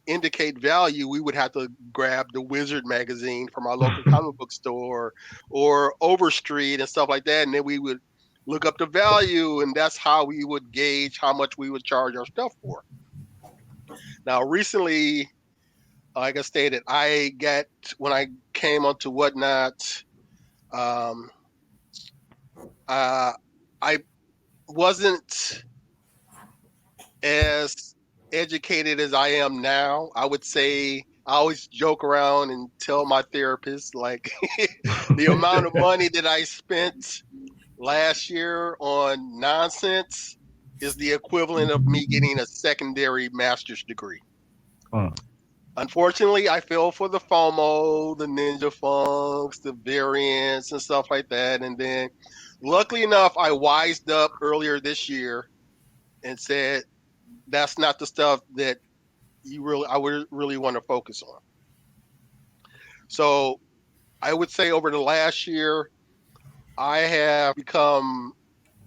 indicate value, we would have to grab the Wizard magazine from our local comic book store or Overstreet and stuff like that, and then we would look up the value, and that's how we would gauge how much we would charge our stuff for. Now, recently, like I stated, when I came onto Whatnot, I wasn't as educated as I am now. I would say I always joke around and tell my therapist like the amount of money that I spent last year on nonsense is the equivalent of me getting a secondary master's degree. Unfortunately, I fell for the FOMO, the Ninja Funks, the variants and stuff like that. And then luckily enough, I wised up earlier this year and said, that's not the stuff that I would really want to focus on. So I would say over the last year, I have become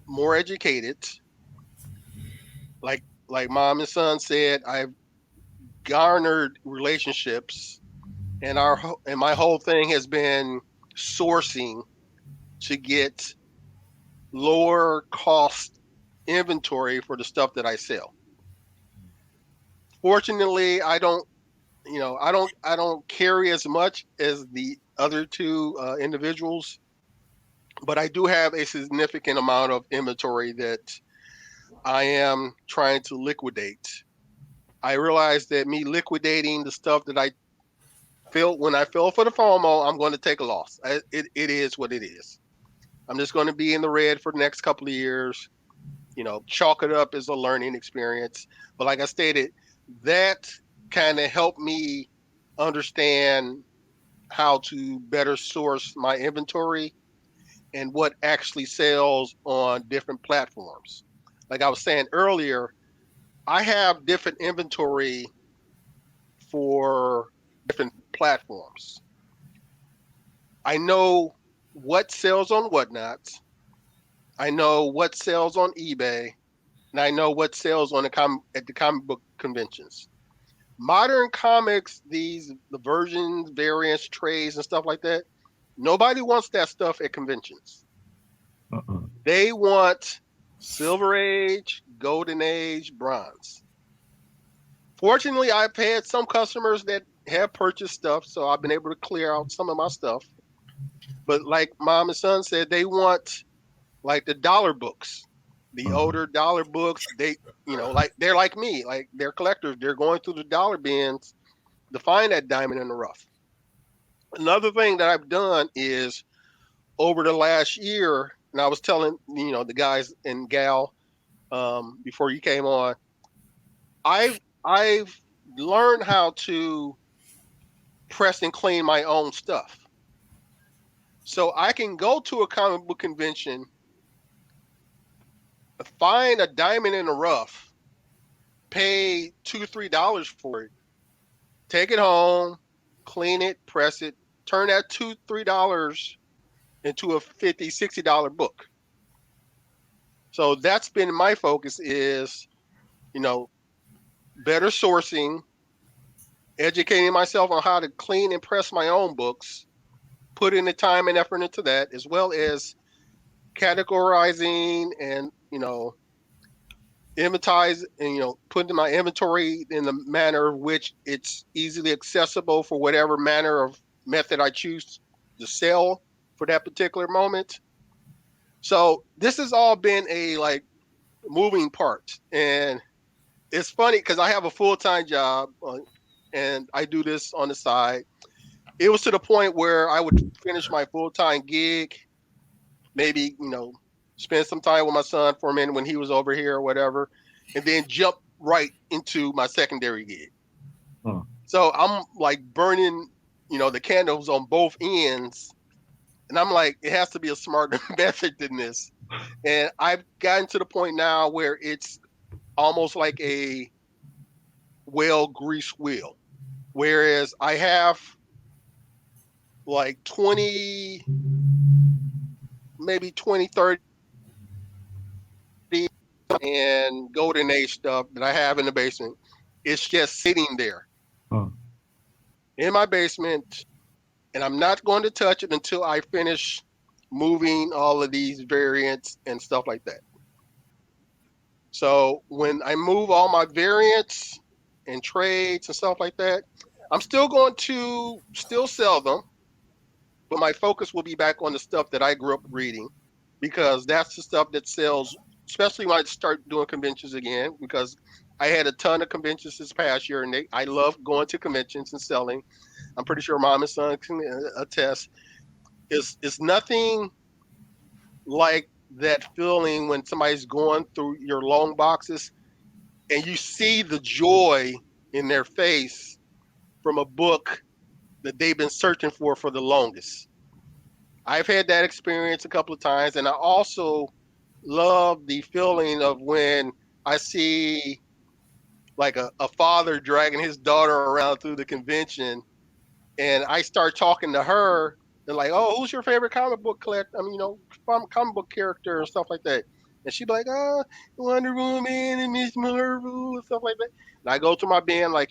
more educated. Like mom and son said, I've garnered relationships, and my whole thing has been sourcing to get lower cost inventory for the stuff that I sell. Fortunately, I don't carry as much as the other two individuals, but I do have a significant amount of inventory that I am trying to liquidate. I realized that me liquidating the stuff that I felt when I fell for the FOMO, I'm going to take a loss. It is what it is. I'm just going to be in the red for the next couple of years. Chalk it up as a learning experience. But like I stated, that kind of helped me understand how to better source my inventory and what actually sells on different platforms. Like I was saying earlier, I have different inventory for different platforms. I know what sells on Whatnot. I know what sells on eBay, and I know what sells at the comic book conventions. Modern comics, the versions, variants, trades, and stuff like that, Nobody wants that stuff at conventions. Mm-mm. They want Silver Age, Golden Age, Bronze. Fortunately, I've had some customers that have purchased stuff, so I've been able to clear out some of my stuff. But like mom and son said, they want like the dollar books, the older dollar books. They, like they're like me, like they're collectors. They're going through the dollar bins to find that diamond in the rough. Another thing that I've done is over the last year, and I was telling the guys and gal before you came on, I've learned how to press and clean my own stuff. So I can go to a comic book convention, find a diamond in the rough, pay $2-3 for it, take it home, clean it, press it, turn that $2-3 into a $50-$60 book. So that's been my focus is, better sourcing, educating myself on how to clean and press my own books, put in the time and effort into that, as well as categorizing and, inventorize and, putting my inventory in the manner of which it's easily accessible for whatever manner of method I choose to sell for that particular moment. So this has all been a moving part, and it's funny because I have a full-time job and I do this on the side. It was to the point where I would finish my full-time gig, maybe, spend some time with my son for a minute when he was over here or whatever, and then jump right into my secondary gig. So I'm like burning, the candles on both ends. And I'm like, it has to be a smarter method than this. And I've gotten to the point now where it's almost like a well-greased wheel. Whereas I have like 20, maybe 20, 30 and Golden Age stuff that I have in the basement. It's just sitting there in my basement, and I'm not going to touch it until I finish moving all of these variants and stuff like that. So when I move all my variants and trades and stuff like that, I'm still going to still sell them, but my focus will be back on the stuff that I grew up reading, because that's the stuff that sells, especially when I start doing conventions again, because I had a ton of conventions this past year, and I love going to conventions and selling. I'm pretty sure mom and son can attest. It's nothing like that feeling when somebody's going through your long boxes and you see the joy in their face from a book that they've been searching for the longest. I've had that experience a couple of times, and I also love the feeling of when I see like a father dragging his daughter around through the convention, and I start talking to her. They're like, "Oh, who's your favorite comic book collector? Comic book character and stuff like that." And she'd be like, "Oh, Wonder Woman and Miss Marvel and stuff like that." And I go to my bin like,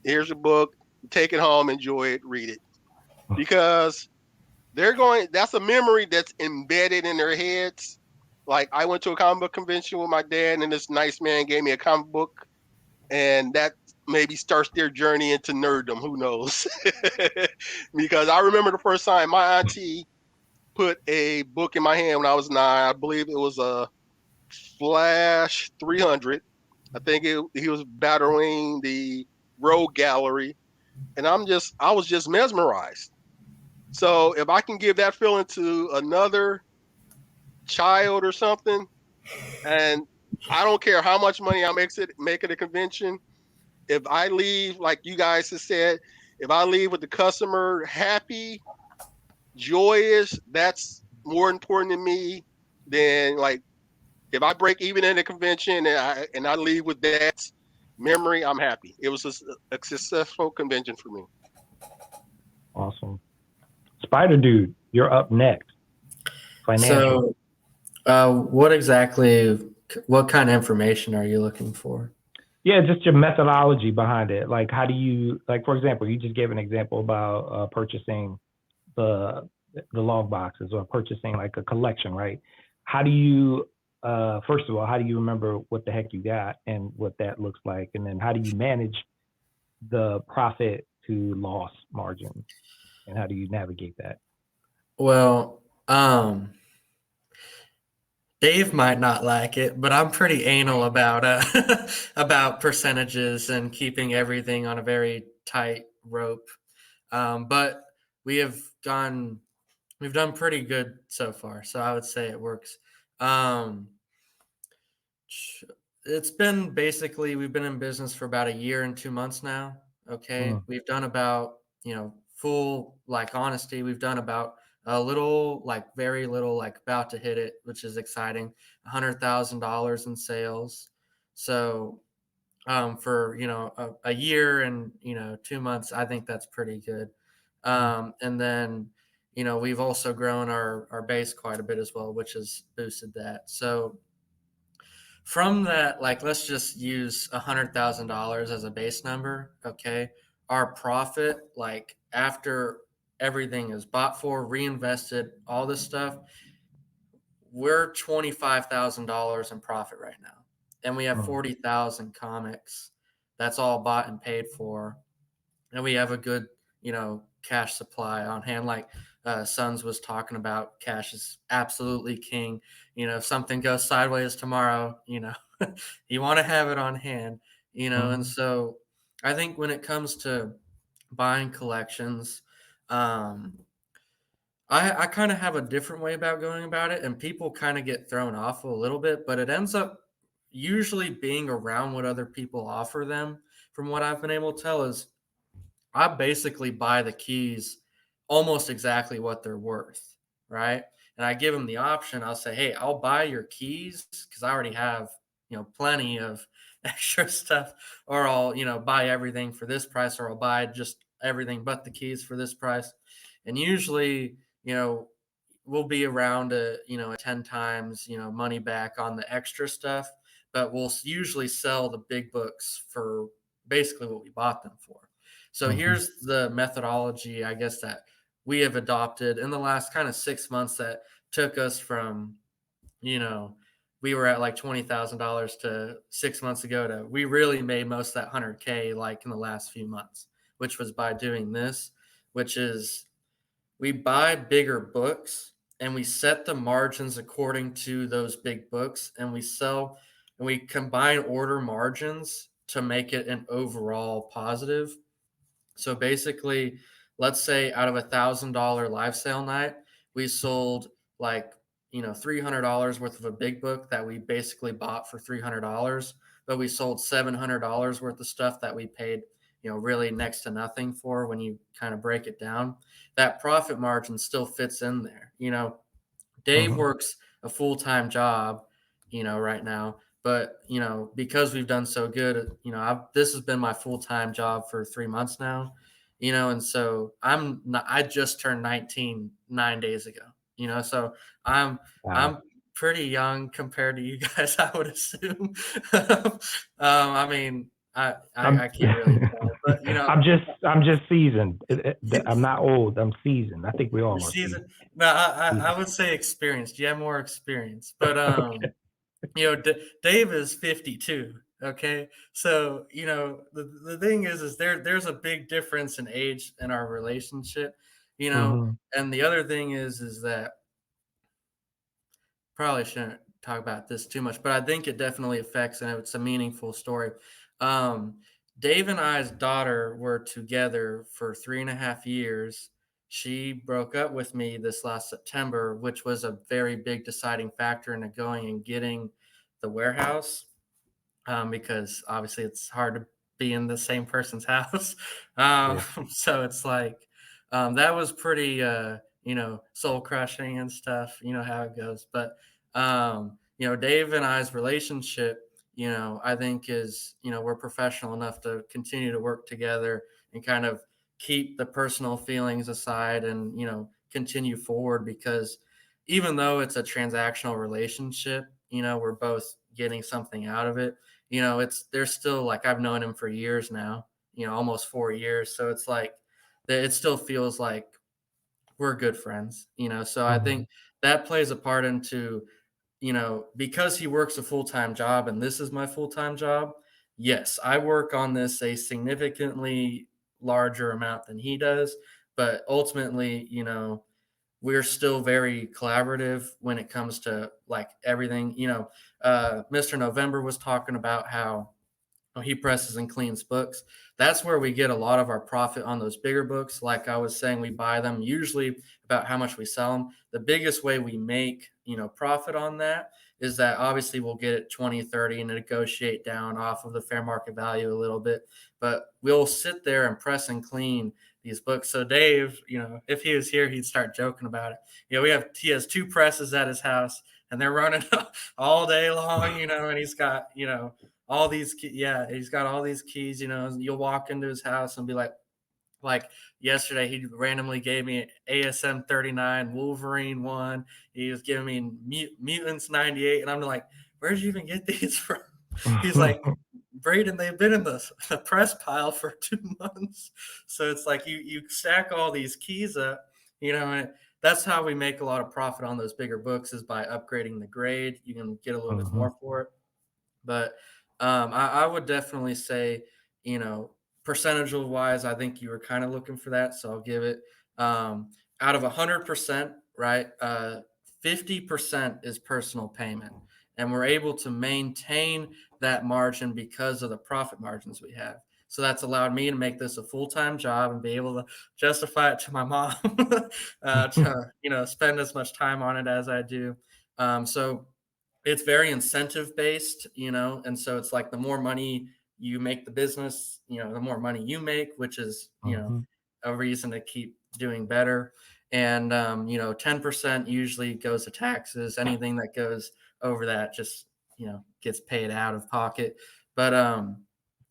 here's a book. Take it home, enjoy it, read it, because that's a memory that's embedded in their heads. Like, I went to a comic book convention with my dad, and this nice man gave me a comic book, and that maybe starts their journey into nerddom. Who knows? Because I remember the first time my auntie put a book in my hand when I was 9. I believe it was a Flash 300. I think he was battling the Rogue Gallery, and I was just mesmerized. So if I can give that feeling to another child or something, and I don't care how much money I make at a convention, if I leave, like you guys have said, if I leave with the customer happy, joyous, that's more important to me than like if I break even in a convention and I leave with that memory, I'm happy. It was a successful convention for me. Awesome. Spideydude, you're up next. Financial. So, what kind of information are you looking for? Yeah, just your methodology behind it. Like, how do you, like, for example, you just gave an example about purchasing the long boxes or purchasing like a collection, right? How do you first of all, how do you remember what the heck you got and what that looks like? And then how do you manage the profit to loss margin? And how do you navigate that? Well, Dave might not like it, but I'm pretty anal about about percentages and keeping everything on a very tight rope. But we have we've done pretty good so far, so I would say it works. Um, it's been basically we've been in business for about a year and 2 months now. Okay, Mm, we've done about full like honesty. We've done about a little like very little like about to hit it, which is exciting. $100,000 in sales. So for a year and 2 months, I think that's pretty good. mm, And then we've also grown our base quite a bit as well, which has boosted that. So from that, like let's just use $100,000 as a base number. Okay, our profit, like after everything is bought for, reinvested, all this stuff, we're $25,000 in profit right now, and we have mm, 40,000 comics. That's all bought and paid for, and we have a good cash supply on hand. Like Sons was talking about, cash is absolutely king. If something goes sideways tomorrow, you want to have it on hand. And mm, so I think when it comes to buying collections, um, I kind of have a different way about going about it, and people kind of get thrown off a little bit, but it ends up usually being around what other people offer them. From what I've been able to tell, is I basically buy the keys almost exactly what they're worth, right? And I give them the option. I'll say, hey, I'll buy your keys because I already have, plenty of extra stuff, or I'll, buy everything for this price, or I'll buy just everything but the keys for this price. And usually, we'll be around a 10 times, money back on the extra stuff, but we'll usually sell the big books for basically what we bought them for. So mhm, here's the methodology, I guess, that we have adopted in the last kind of 6 months that took us from, you know, we were at like $20,000 to 6 months ago to we really made most of that 100K like in the last few months, which was by doing this, which is we buy bigger books and we set the margins according to those big books, and we sell and we combine order margins to make it an overall positive. So basically, let's say out of $1,000 live sale night, we sold like $300 worth of a big book that we basically bought for $300, but we sold $700 worth of stuff that we paid really next to nothing for. When you kind of break it down, that profit margin still fits in there. Dave mhm, works a full-time job, right now, but because we've done so good, this has been my full-time job for 3 months now, and so I just turned 19 9 days ago, so I'm wow. I'm pretty young compared to you guys, I would assume. I mean, I I'm can't really tell, but I'm just seasoned. I'm not old. I'm seasoned. I think we your all are season. seasoned. No, I Seasoned. would say experienced. You have more experience, but Okay. Dave is 52. Okay, so the thing is there's a big difference in age in our relationship, Mhm, and the other thing is that probably shouldn't talk about this too much, but I think it definitely affects, and it's a meaningful story. Um, Dave and I's daughter were together for 3.5 years. She broke up with me this last September, which was a very big deciding factor into going and getting the warehouse, because obviously it's hard to be in the same person's house. yeah. So it's like that was pretty, soul crushing and stuff. You know how it goes. But Dave and I's relationship, I think is, we're professional enough to continue to work together and kind of keep the personal feelings aside and continue forward, because even though it's a transactional relationship, we're both getting something out of it. It's there's still like I've known him for years now, almost 4 years. So it's like it still feels like we're good friends, so I think that plays a part into, because he works a full-time job and this is my full-time job. Yes, I work on this a significantly larger amount than he does, but ultimately, we're still very collaborative when it comes to like everything. Mr. November was talking about how he presses and cleans books. That's where we get a lot of our profit on those bigger books. Like I was saying, we buy them usually about how much we sell them. The biggest way we make, profit on that is that obviously we'll get it 20, 30 and negotiate down off of the fair market value a little bit, but we'll sit there and press and clean these books. So Dave, if he was here, he'd start joking about it. He has 2 presses at his house and they're running all day long, and he's got, all these he's got all these keys. You'll walk into his house and be like yesterday he randomly gave me ASM 39, Wolverine 1. He was giving me Mutants 98, and I'm like, where'd you even get these from? He's like, Braden, they've been in the press pile for 2 months. So it's like you stack all these keys up, and that's how we make a lot of profit on those bigger books, is by upgrading the grade. You can get a little bit more for it. But I would definitely say, percentage wise, I think you were kind of looking for that. So I'll give it out of 100%, right? 50% is personal payment. And we're able to maintain that margin because of the profit margins we have. So that's allowed me to make this a full-time job and be able to justify it to my mom to, spend as much time on it as I do. So it's very incentive based, and so it's like the more money you make the business, the more money you make, which is, a reason to keep doing better. And, 10% usually goes to taxes. Anything that goes over that just, gets paid out of pocket. But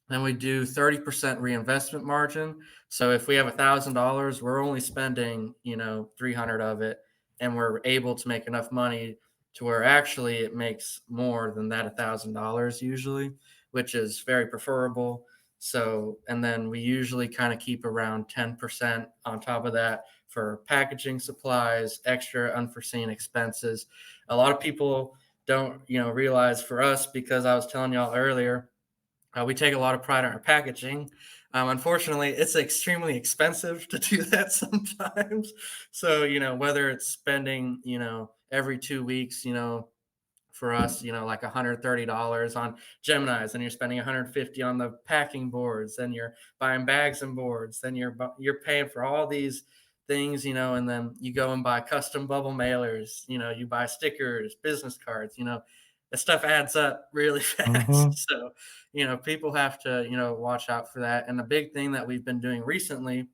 then we do 30% reinvestment margin. So if we have $1,000, we're only spending, 300 of it, and we're able to make enough money to where actually it makes more than that $1,000 usually, which is very preferable. So, and then we usually kind of keep around 10% on top of that for packaging supplies, extra unforeseen expenses. A lot of people don't, realize for us, because I was telling y'all earlier, we take a lot of pride in our packaging. Unfortunately, it's extremely expensive to do that sometimes. So, whether it's spending, every 2 weeks, for us, like $130 on Geminis, and you're spending $150 on the packing boards, then you're buying bags and boards, then you're paying for all these things, and then you go and buy custom bubble mailers, you buy stickers, business cards, that stuff adds up really fast. So, people have to, watch out for that. And the big thing that we've been doing recently,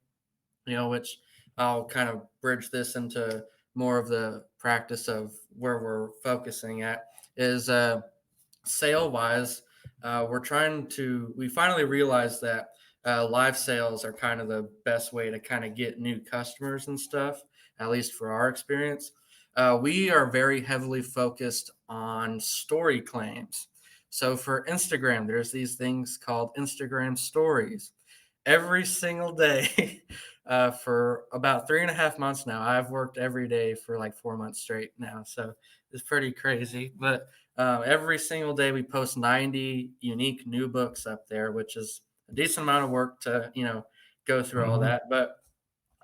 which I'll kind of bridge this into more of the practice of where we're focusing at, is sale wise. We finally realized that live sales are kind of the best way to kind of get new customers and stuff, at least for our experience. We are very heavily focused on story claims. So for Instagram, there's these things called Instagram stories. Every single day for about 3.5 months now, I've worked every day for like 4 months straight now. So it's pretty crazy. But every single day we post 90 unique new books up there, which is a decent amount of work to, go through all that. But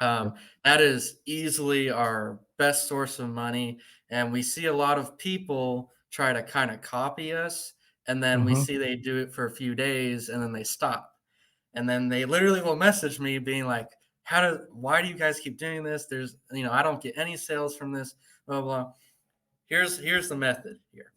that is easily our best source of money. And we see a lot of people try to kind of copy us. And then we see they do it for a few days and then they stop. And then they literally will message me being like, why do you guys keep doing this? There's, I don't get any sales from this, blah, blah. Here's the method here.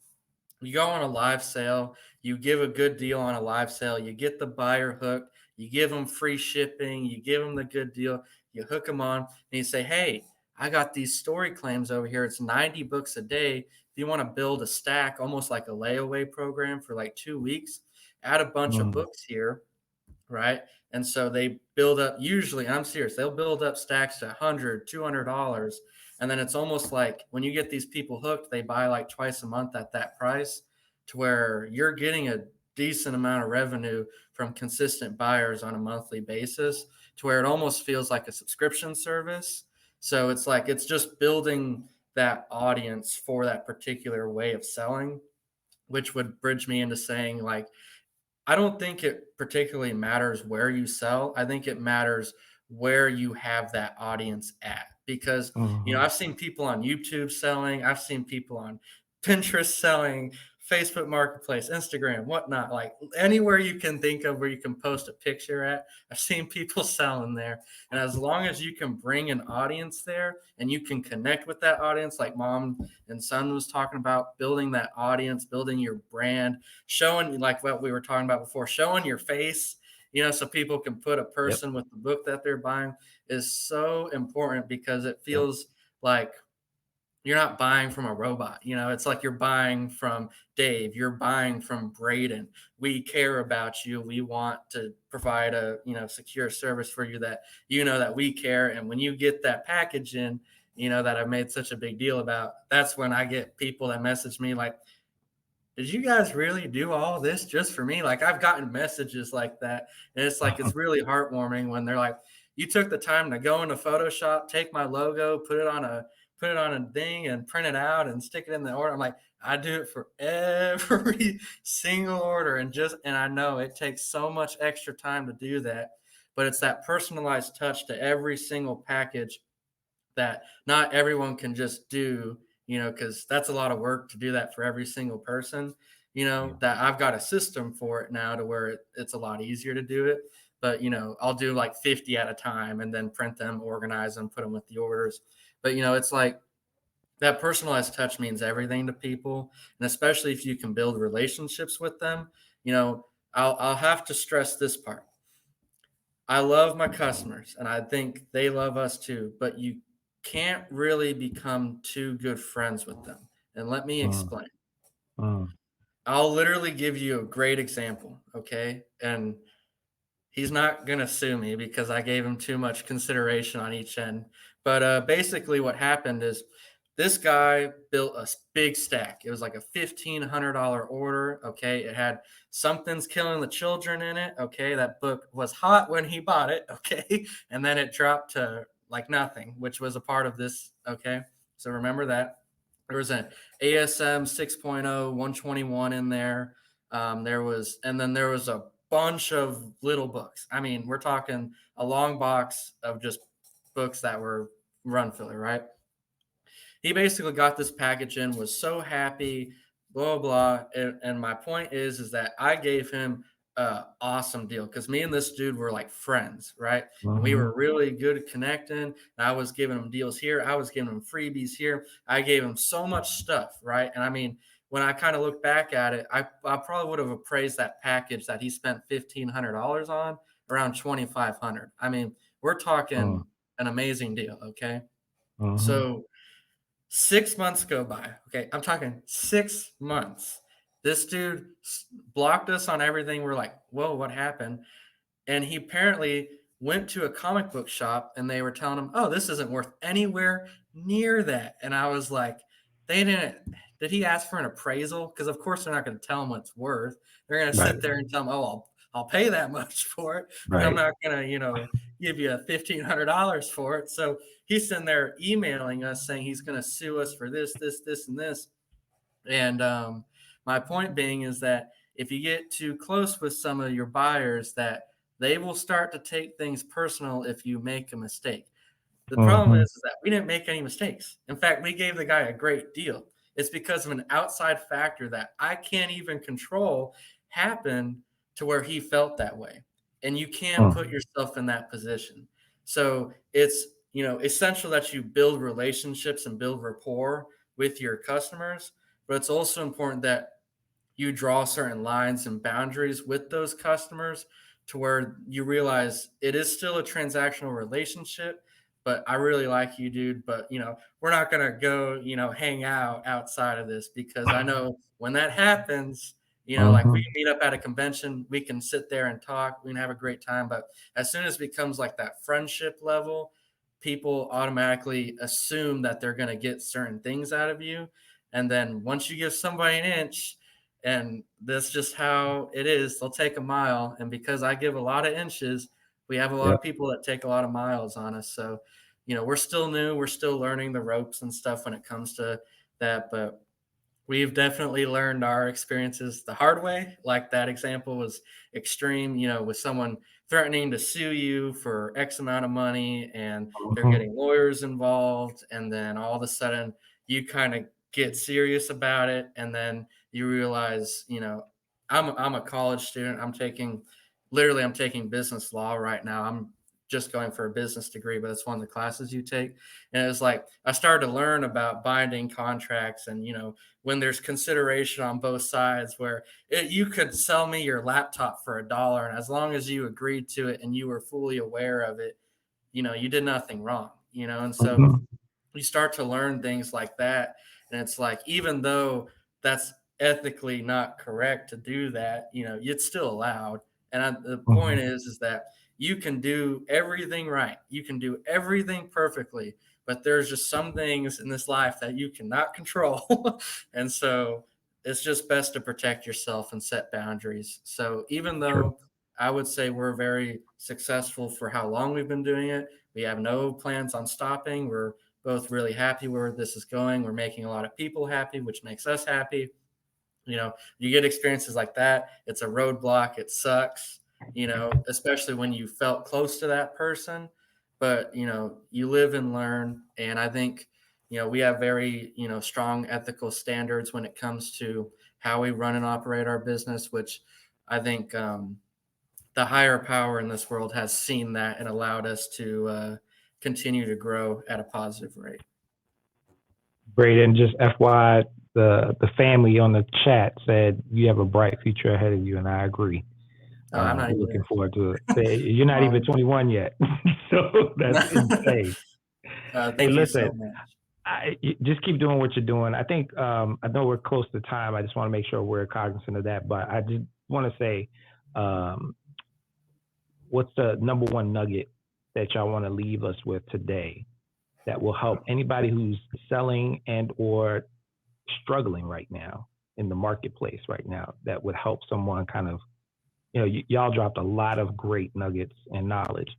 You go on a live sale, you give a good deal on a live sale, you get the buyer hooked, you give them free shipping, you give them the good deal, you hook them on, and you say, hey, I got these story claims over here. It's 90 books a day. If you want to build a stack, almost like a layaway program for like 2 weeks, add a bunch of books here, right? And so they build up, usually, I'm serious, they'll build up stacks to $100, $200. And then it's almost like when you get these people hooked, they buy like twice a month at that price, to where you're getting a decent amount of revenue from consistent buyers on a monthly basis, to where it almost feels like a subscription service. So it's like, it's just building that audience for that particular way of selling, which would bridge me into saying, like, I don't think it particularly matters where you sell. I think it matters where you have that audience at. Because, I've seen people on YouTube selling, I've seen people on Pinterest selling, Facebook Marketplace, Instagram, whatnot, like anywhere you can think of where you can post a picture at. I've seen people selling there. And as long as you can bring an audience there and you can connect with that audience, like Mom and Son was talking about, building that audience, building your brand, showing, like what we were talking about before, showing your face, so people can put a person with the book that they're buying, is so important, because it feels like you're not buying from a robot. It's like you're buying from Dave, you're buying from Braden. We care about you. We want to provide a, secure service for you, that, that we care. And when you get that package in, that I've made such a big deal about, that's when I get people that message me like, did you guys really do all this just for me? Like, I've gotten messages like that. And it's like, it's really heartwarming when they're like, you took the time to go into Photoshop, take my logo, put it on a thing and print it out and stick it in the order. I'm like, I do it for every single order. And I know it takes so much extra time to do that, but it's that personalized touch to every single package that not everyone can just do, because that's a lot of work to do that for every single person, that I've got a system for it now to where it's a lot easier to do it. But, I'll do like 50 at a time and then print them, organize them, put them with the orders. But, it's like that personalized touch means everything to people. And especially if you can build relationships with them, I'll have to stress this part. I love my customers and I think they love us too, but you can't really become too good friends with them. And let me explain. I'll literally give you a great example, okay? And he's not going to sue me because I gave him too much consideration on each end. But basically what happened is this guy built a big stack. It was like a $1,500 order, okay? It had Something's Killing the Children in it, okay? That book was hot when he bought it, okay? And then it dropped to like nothing, which was a part of this, okay? So remember that. There was an ASM 6.0 121 in there. There was a bunch of little books. I mean, we're talking a long box of just books that were run filler, right? He basically got this package in, was so happy, blah, blah. And my point is that I gave him an awesome deal because me and this dude were like friends, right? And we were really good at connecting. And I was giving him deals here. I was giving him freebies here. I gave him so much stuff, right? And I mean, when I kind of look back at it, I probably would have appraised that package that he spent $1,500 on around $2,500. I mean, we're talking an amazing deal, okay? So 6 months go by. Okay, I'm talking 6 months. This dude blocked us on everything. We're like, whoa, what happened? And he apparently went to a comic book shop and they were telling him, oh, this isn't worth anywhere near that. And I was like, did he ask for an appraisal? Because of course they're not going to tell him what it's worth. They're going to sit there and tell him, oh, I'll pay that much for it. But I'm not going to, give you $1,500 for it. So he's sitting there emailing us saying he's going to sue us for this, and this. And my point being is that if you get too close with some of your buyers, that they will start to take things personal if you make a mistake. The problem is that we didn't make any mistakes. In fact, we gave the guy a great deal. It's because of an outside factor that I can't even control happened to where he felt that way. And you can't put yourself in that position. So it's, essential that you build relationships and build rapport with your customers, but it's also important that you draw certain lines and boundaries with those customers to where you realize it is still a transactional relationship, but I really like you, dude. But, we're not going to go, hang out outside of this because I know when that happens, like we can meet up at a convention, we can sit there and talk, we can have a great time. But as soon as it becomes like that friendship level, people automatically assume that they're going to get certain things out of you. And then once you give somebody an inch, and that's just how it is, they'll take a mile. And because I give a lot of inches, we have a lot of people that take a lot of miles on us. So we're still new, we're still learning the ropes and stuff when it comes to that, but we've definitely learned our experiences the hard way. Like that example was extreme, with someone threatening to sue you for X amount of money and they're Mhm. getting lawyers involved. And then all of a sudden you kind of get serious about it. And then you realize, I'm a college student. I'm taking business law right now. I'm just going for a business degree, but it's one of the classes you take. And it's like, I started to learn about binding contracts and, when there's consideration on both sides where you could sell me your laptop for $1, and as long as you agreed to it and you were fully aware of it, you did nothing wrong, and so Mhm. you start to learn things like that. And it's like, even though that's ethically not correct to do that, it's still allowed. And the point Mhm. is that you can do everything right. You can do everything perfectly, but there's just some things in this life that you cannot control. And so it's just best to protect yourself and set boundaries. So even True. though I would say we're very successful for how long we've been doing it, we have no plans on stopping. We're both really happy where this is going. We're making a lot of people happy, which makes us happy. You get experiences like that. It's a roadblock. It sucks, especially when you felt close to that person. But, you live and learn. And I think, we have very, strong ethical standards when it comes to how we run and operate our business, which I think the higher power in this world has seen that and allowed us to continue to grow at a positive rate. Great. And just FYI, the family on the chat said you have a bright future ahead of you, and I agree. I'm not We're even looking there. forward to it. You're not even 21 yet, so that's insane. Hey, Thank you so listen, much. you just keep doing what you're doing. I think I know we're close to time. I just want to make sure we're cognizant of that. But I just want to say, what's the number one nugget that y'all want to leave us with today that will help anybody who's selling and or struggling right now in the marketplace right now, that would help someone kind of, y'all dropped a lot of great nuggets and knowledge,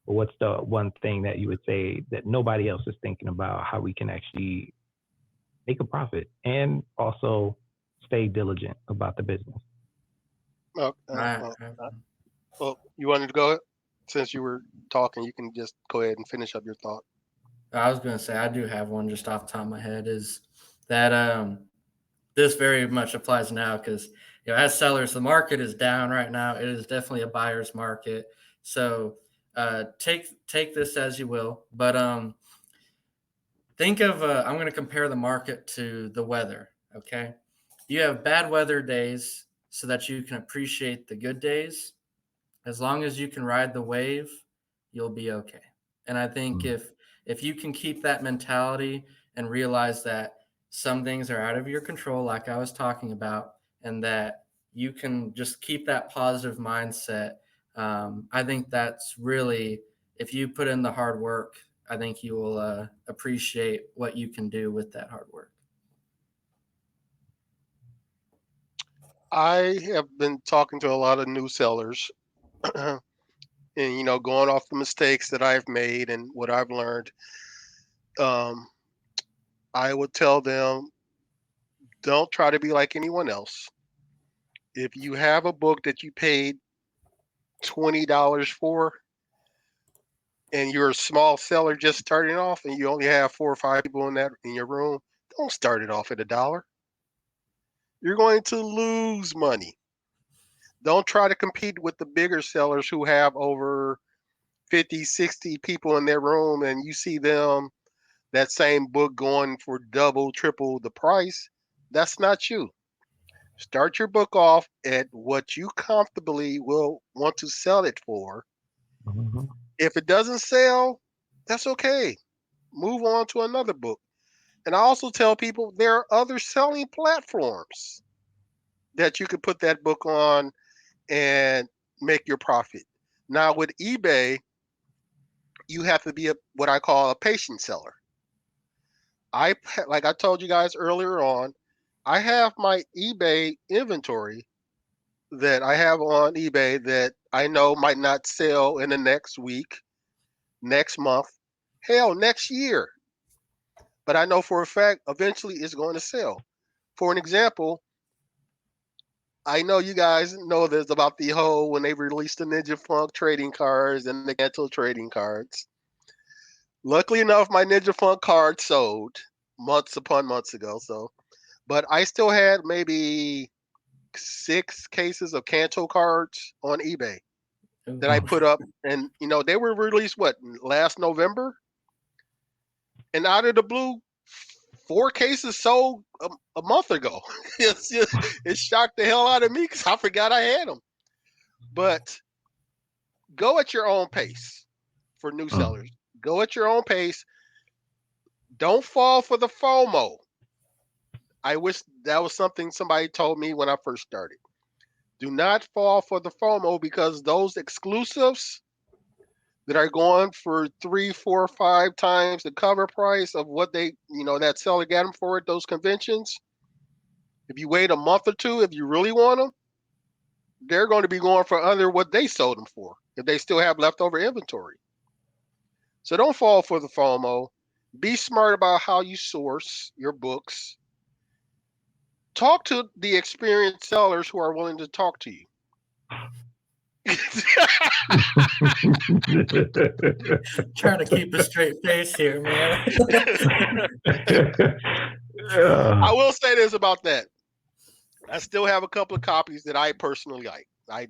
but what's the one thing that you would say that nobody else is thinking about, how we can actually make a profit and also stay diligent about the business? Oh, I, well, you wanted to go? Since you were talking, you can just go ahead and finish up your thought. I was going to say, I do have one just off the top of my head, is that this very much applies now because, as sellers, the market is down right now. It is definitely a buyer's market. So take this as you will. But think of, I'm going to compare the market to the weather, okay? You have bad weather days so that you can appreciate the good days. As long as you can ride the wave, you'll be okay. And I think if you can keep that mentality and realize that some things are out of your control, like I was talking about, and that you can just keep that positive mindset, I think that's really, if you put in the hard work, I think you will appreciate what you can do with that hard work. I have been talking to a lot of new sellers and, going off the mistakes that I've made and what I've learned. I would tell them, don't try to be like anyone else. If you have a book that you paid $20 for and you're a small seller just starting off and you only have 4 or 5 people in your room, don't start it off at $1. You're going to lose money. Don't try to compete with the bigger sellers who have over 50, 60 people in their room and you see them, that same book going for double, triple the price. That's not you. Start your book off at what you comfortably will want to sell it for. Mm-hmm. If it doesn't sell, that's okay. Move on to another book. And I also tell people there are other selling platforms that you could put that book on and make your profit. Now with eBay, you have to be what I call a patient seller. Like I told you guys earlier on, I have my eBay inventory that I have on eBay that I know might not sell in the next week, next month. hell, next year. But I know for a fact eventually it's going to sell. For an example, I know you guys know this about the whole when they released the Ninja Funk trading cards and the Kanto trading cards. Luckily enough, my Ninja Funk card sold months upon months ago. But I still had maybe 6 cases of Kanto cards on eBay that I put up, and they were released last November, and out of the blue, 4 cases sold a month ago. It shocked the hell out of me because I forgot I had them. But go at your own pace for new sellers. Go at your own pace. Don't fall for the FOMO. I wish that was something somebody told me when I first started. Do not fall for the FOMO, because those exclusives that are going for 3, 4, 5 times the cover price of what they, that seller got them for at those conventions. If you wait a month or two, if you really want them, they're going to be going for under what they sold them for if they still have leftover inventory. So don't fall for the FOMO. Be smart about how you source your books. Talk to the experienced sellers who are willing to talk to you. Trying to keep a straight face here, man. I will say this about that. I still have a couple of copies that I personally like. I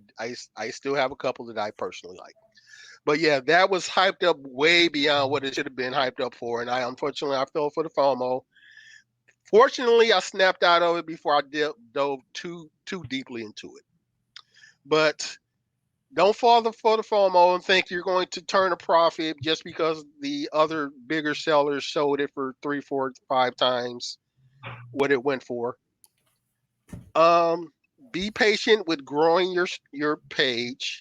still have a couple that I personally like. But yeah, that was hyped up way beyond what it should have been hyped up for. And I fell for the FOMO. Fortunately, I snapped out of it before I dove too deeply into it. But don't fall for the FOMO and think you're going to turn a profit just because the other bigger sellers sold it for 3, 4, 5 times what it went for. Be patient with growing your page,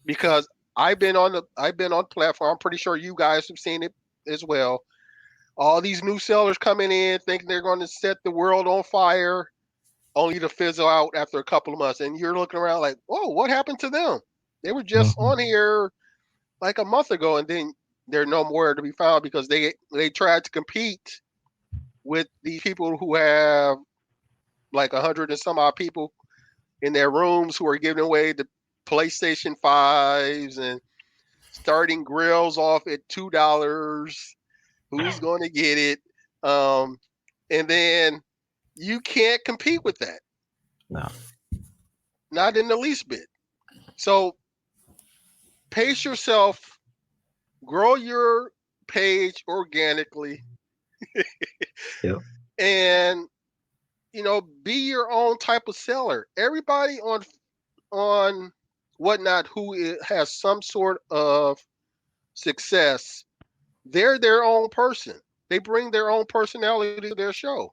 because I've been on the platform. I'm pretty sure you guys have seen it as well. All these new sellers coming in thinking they're going to set the world on fire, only to fizzle out after a couple of months. And you're looking around like, "Whoa, what happened to them? They were just on here like a month ago, and then they're nowhere to be found because they tried to compete with the people who have like 100 and some odd people in their rooms who are giving away the PlayStation 5s and starting grills off at $2. Who's going to get it?" And then you can't compete with that. No. Not in the least bit. So pace yourself, grow your page organically. Yep. And be your own type of seller. Everybody on Whatnot who has some sort of success, they're their own person. They bring their own personality to their show.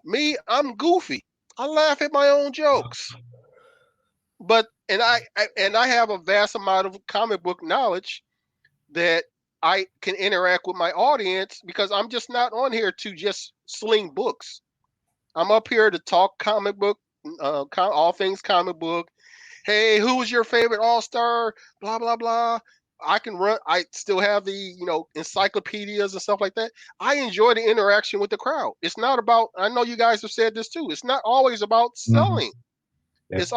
Me, I'm goofy. I laugh at my own jokes. But I have a vast amount of comic book knowledge that I can interact with my audience, because I'm just not on here to just sling books. I'm up here to talk comic book, all things comic book. Hey, who was your favorite all-star? Blah, blah, blah. I still have the, encyclopedias and stuff like that. I enjoy the interaction with the crowd. It's not about, I know you guys have said this too, it's not always about selling. Yep.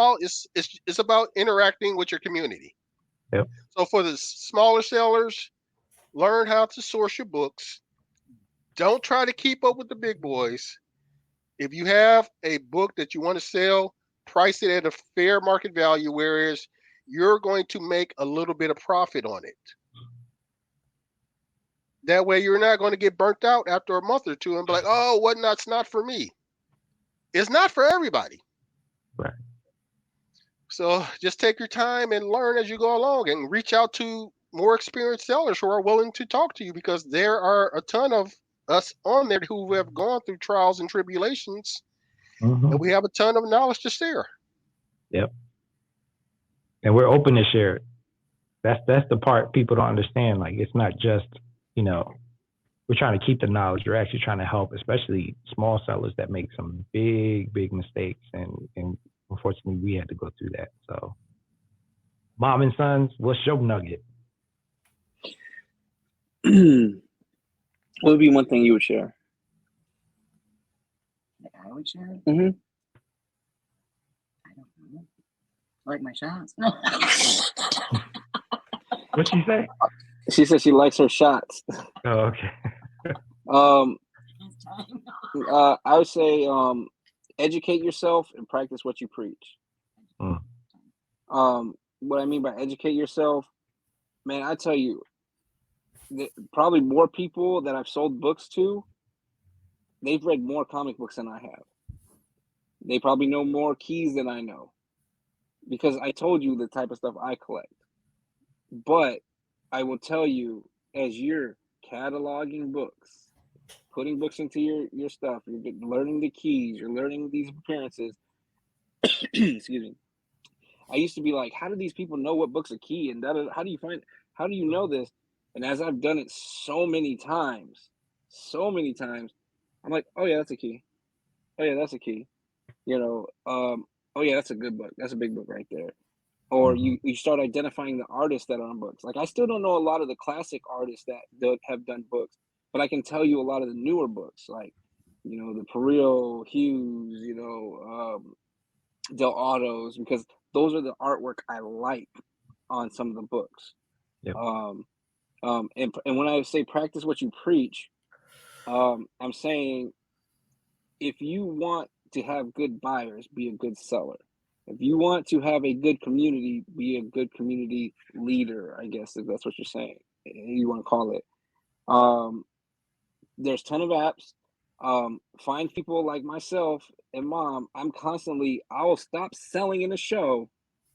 It's about interacting with your community. Yep. So for the smaller sellers, learn how to source your books. Don't try to keep up with the big boys. If you have a book that you want to sell, price it at a fair market value, whereas you're going to make a little bit of profit on it. That way you're not going to get burnt out after a month or two and be like, "Oh, Whatnot's not for me." It's not for everybody. Right. So just take your time and learn as you go along, and reach out to more experienced sellers who are willing to talk to you, because there are a ton of us on there who have gone through trials and tribulations, and we have a ton of knowledge to share. Yep. And we're open to share it. That's the part people don't understand. Like, it's not just, we're trying to keep the knowledge. We're actually trying to help, especially small sellers that make some big, big mistakes. And unfortunately, we had to go through that. So, Mom and Sons, what's your nugget? What would be one thing you would share? That I would share? Mm-hmm. I don't know. I like my shots. What'd she say? She said she likes her shots. Oh, okay. I would say educate yourself and practice what you preach. What I mean by educate yourself, man, I tell you, probably more people that I've sold books to, they've read more comic books than I have. They probably know more keys than I know, because I told you the type of stuff I collect. But I will tell you, as you're cataloging books, putting books into your stuff, you're learning the keys, you're learning these appearances. Excuse me. I used to be like, how do these people know what book's a key? And how do you know this? And as I've done it so many times, I'm like, oh yeah, that's a key. Oh yeah, that's a key. Oh yeah, that's a good book. That's a big book right there. Or you start identifying the artists that are on books. Like, I still don't know a lot of the classic artists that have done books, but I can tell you a lot of the newer books, like, the Perillo, Hughes, Del Autos, because those are the artwork I like on some of the books. Yep. And when I say practice what you preach, I'm saying if you want to have good buyers, be a good seller. If you want to have a good community, be a good community leader, I guess, if that's what you're saying, you want to call it. There's a ton of apps. Find people like myself and Mom. I will stop selling in a show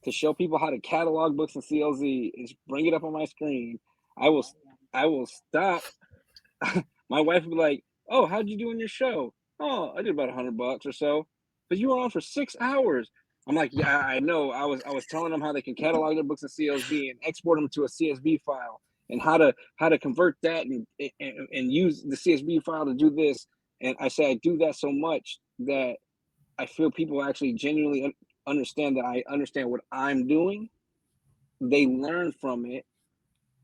to show people how to catalog books in CLZ and bring it up on my screen. I will stop. My wife would be like, oh, how'd you do in your show? Oh, I did about $100 or so. But you were on for 6 hours. I'm like, yeah, I know. I was telling them how they can catalog their books in CSV and export them to a CSV file, and how to convert that and use the CSV file to do this. And I say I do that so much that I feel people actually genuinely understand that I understand what I'm doing. They learn from it,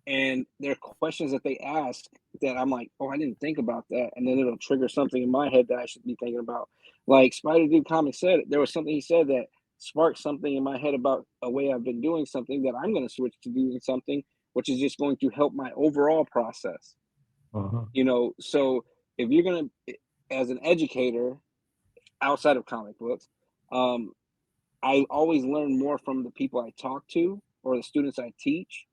and there are questions that they ask that I'm like, oh, I didn't think about that, and then it'll trigger something in my head that I should be thinking about. Like Spideydude Comics said, there was something he said that sparked something in my head about a way I've been doing something that I'm going to switch to doing something, which is just going to help my overall process. So if you're going to, as an educator outside of comic books, I always learn more from the people I talk to or the students I teach.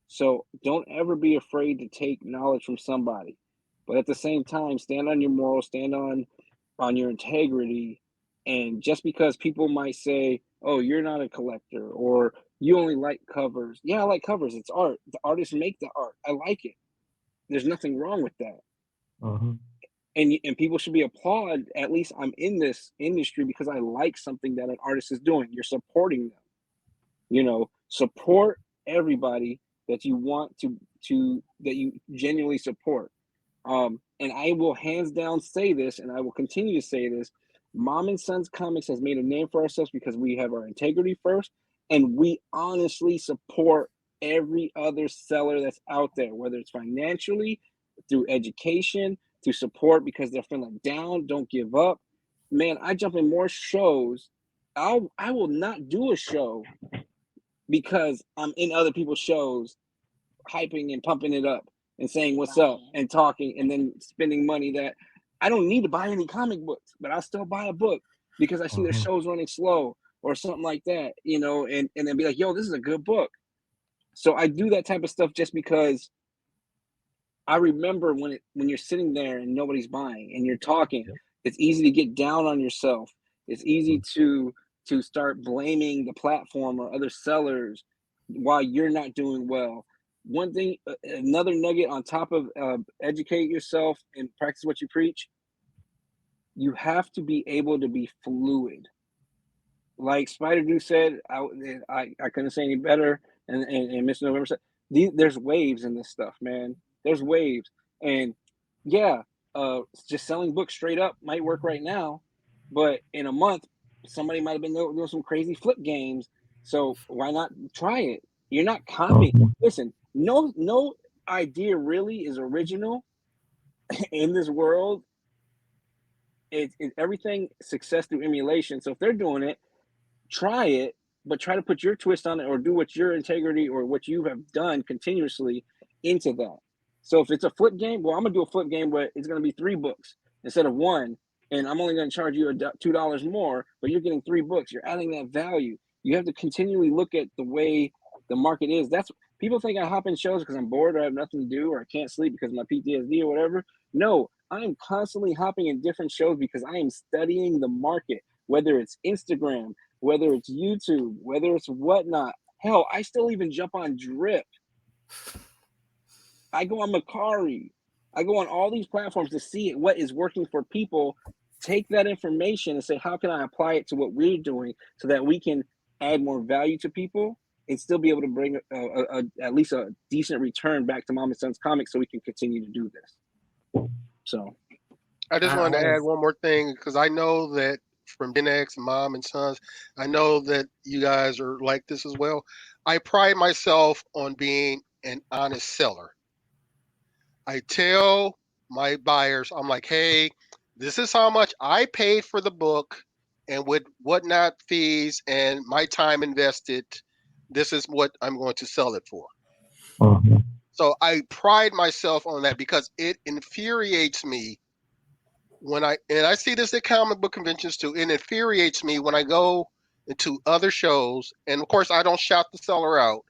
So don't ever be afraid to take knowledge from somebody, but at the same time, stand on your morals, stand on your integrity. And just because people might say, oh, you're not a collector, or you only like covers. Yeah, I like covers. It's art. The artists make the art. I like it. There's nothing wrong with that. And people should be applauded. At least I'm in this industry because I like something that an artist is doing. You're supporting them. Support everybody that you want to that you genuinely support. And I will hands down say this, and I will continue to say this. Mom and Sons Comics has made a name for ourselves because we have our integrity first, and we honestly support every other seller that's out there, whether it's financially, through education, through support because they're feeling down, don't give up. Man, I jump in more shows. I will not do a show because I'm in other people's shows, hyping and pumping it up and saying what's up and talking and then spending money that I don't need to buy any comic books, but I'll still buy a book because I see their shows running slow or something like that, and then be like, yo, this is a good book. So I do that type of stuff just because I remember when you're sitting there and nobody's buying and you're talking, it's easy to get down on yourself. It's easy to start blaming the platform or other sellers while you're not doing well. One thing, another nugget on top of educate yourself and practice what you preach, you have to be able to be fluid. Like Spideydude said, I couldn't say any better, and Mr. November said, there's waves in this stuff, man. There's waves. And yeah, just selling books straight up might work right now, but in a month, somebody might have been doing some crazy flip games. So why not try it? You're not copying. Listen, no idea really is original in this world, it's everything success through emulation. So if they're doing it, try it, but try to put your twist on it, or do what your integrity or what you have done continuously into that. So if it's a flip game, well, I'm gonna do a flip game where it's gonna be 3 books instead of 1, and I'm only gonna charge you $2 more, but you're getting 3 books. You're adding that value. You have to continually look at the way the market is. That's people think I hop in shows because I'm bored or I have nothing to do or I can't sleep because of my PTSD or whatever. No, I am constantly hopping in different shows because I am studying the market, whether it's Instagram, whether it's YouTube, whether it's whatnot. Hell, I still even jump on Drip. I go on Macari. I go on all these platforms to see what is working for people, take that information and say, how can I apply it to what we're doing so that we can add more value to people and still be able to bring at least a decent return back to Mom and Son's Comics so we can continue to do this. So I just wanted to add one more thing, because I know that from Gen X, Mom and Sons, I know that you guys are like this as well. I pride myself on being an honest seller. I tell my buyers, I'm like, hey, this is how much I paid for the book, and with whatnot fees and my time invested, this is what I'm going to sell it for. Mm-hmm. So I pride myself on that, because it infuriates me when I see this at comic book conventions too. It infuriates me when I go into other shows, and of course I don't shout the seller out.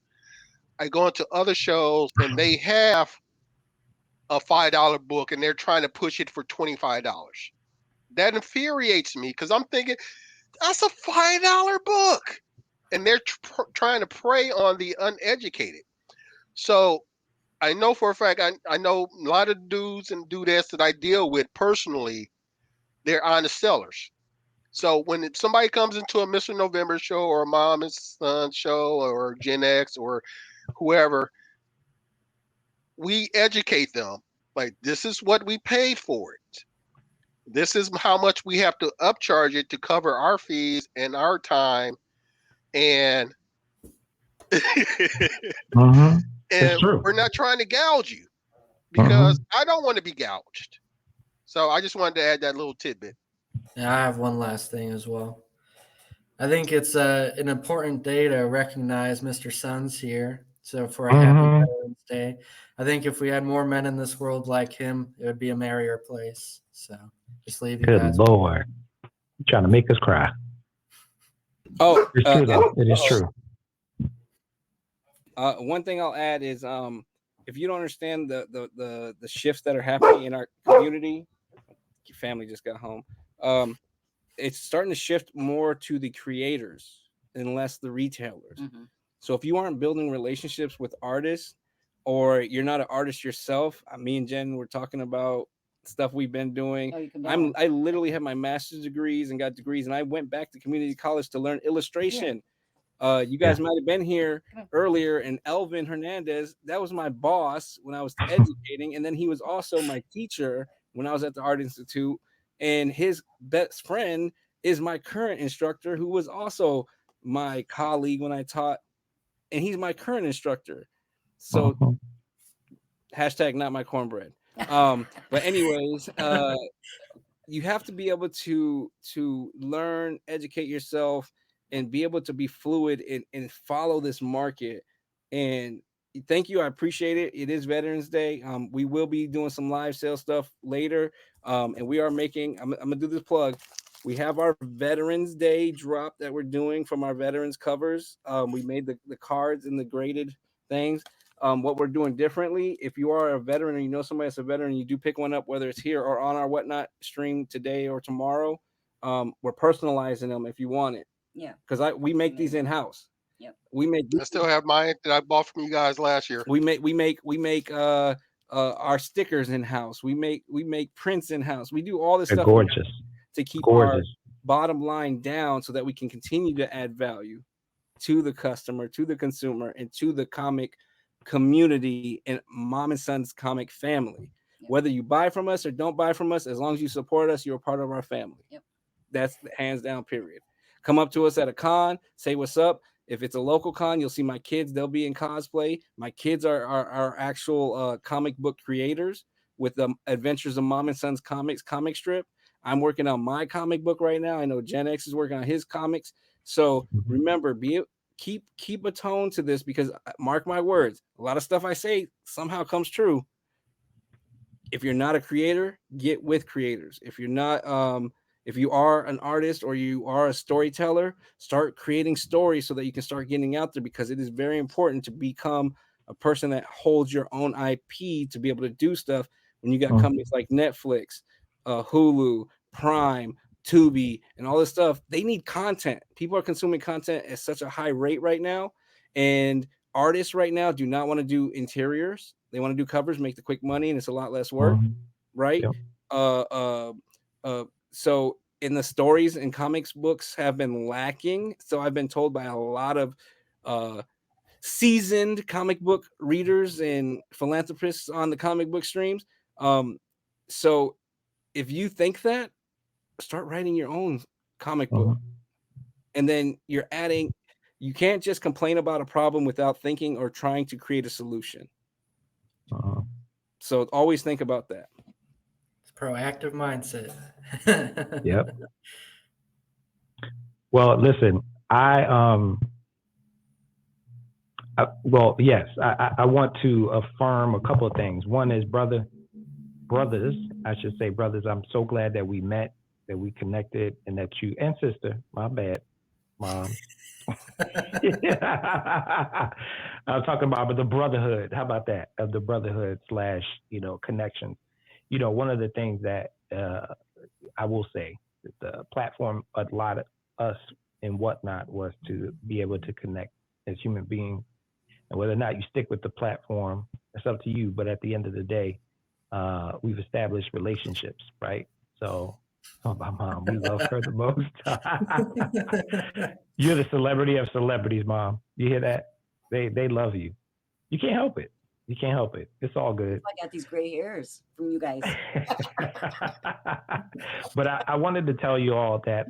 I go into other shows and they have a $5 book and they're trying to push it for $25. That infuriates me, because I'm thinking that's a $5 book, and they're trying to prey on the uneducated. So I know for a fact, I know a lot of dudes and dudettes that I deal with personally, they're honest sellers. So when somebody comes into a Mr. November show or a Mom and Son show or Gen X or whoever, we educate them. Like, this is what we paid for it. This is how much we have to upcharge it to cover our fees and our time. And Mm-hmm. and true. we're not trying to gouge you, because I don't want to be gouged. So I just wanted to add that little tidbit. Yeah, I have one last thing as well. I think it's an important day to recognize Mr. Sons here. So for a happy Veterans Day, I think if we had more men in this world like him, it would be a merrier place. So just leave you guys. Good Lord. You're trying to make us cry. Oh, It's true, though. It is true. One thing I'll add is if you don't understand the shifts that are happening in our community, your family just got home. It's starting to shift more to the creators and less the retailers. Mm-hmm. So if you aren't building relationships with artists, or you're not an artist yourself, me and Jen were talking about stuff we've been doing. I literally have my master's degrees and got degrees, and I went back to community college to learn illustration. Yeah. You guys might have been here earlier, and Elvin Hernandez, that was my boss when I was educating, and then he was also my teacher when I was at the Art Institute, and his best friend is my current instructor, who was also my colleague when I taught, and he's my current instructor. So hashtag not my cornbread. But anyways, you have to be able to learn, educate yourself, and be able to be fluid and follow this market. And thank you. I appreciate it. It is Veterans Day. We will be doing some live sale stuff later. And we are making, I'm going to do this plug. We have our Veterans Day drop that we're doing from our veterans covers. We made the cards and the graded things. What we're doing differently, if you are a veteran or you know somebody that's a veteran, you do pick one up, whether it's here or on our Whatnot stream today or tomorrow, we're personalizing them if you want it. Yeah. Because we make these in-house. Yep. I still have mine that I bought from you guys last year. We make our stickers in-house. We make prints in-house. We do all this stuff gorgeous to keep our bottom line down so that we can continue to add value to the customer, to the consumer, and to the comic community and Mom and Son's comic family. Yep. Whether you buy from us or don't buy from us, as long as you support us, you're a part of our family. Yep. That's the hands down, period. Come up to us at a con, say what's up. If it's a local con, you'll see my kids. They'll be in cosplay. My kids are actual comic book creators. with the Adventures of Mom and Sons Comics comic strip. I'm working on my comic book right now. I know Gen X is working on his comics. So remember, keep a tone to this, because mark my words, a lot of stuff I say somehow comes true. If you're not a creator, get with creators. If you're not, if you are an artist or you are a storyteller, start creating stories so that you can start getting out there, because it is very important to become a person that holds your own IP to be able to do stuff. When you got companies like Netflix, Hulu, Prime, Tubi, and all this stuff, they need content. People are consuming content at such a high rate right now, and artists right now do not want to do interiors. They want to do covers, make the quick money, and it's a lot less work, right? Yep. So in the stories and comics books have been lacking. So I've been told by a lot of seasoned comic book readers and philanthropists on the comic book streams. So if you think that, start writing your own comic book. And then you're adding, you can't just complain about a problem without thinking or trying to create a solution. So always think about that. It's proactive mindset. Yep. Well, listen, well, yes, I want to affirm a couple of things. One is brothers, I should say brothers, I'm so glad that we met, that we connected, and that you, and sister, my bad, mom. I'm talking about the brotherhood. How about that? Of the brotherhood / connections. One of the things that I will say that the platform allotted us and whatnot was to be able to connect as human beings. And whether or not you stick with the platform, it's up to you. But at the end of the day, we've established relationships, right? So, my mom, we love her the most. You're the celebrity of celebrities, Mom. You hear that? They love you. You can't help it. You can't help it. It's all good. I got these gray hairs from you guys. But I wanted to tell you all that,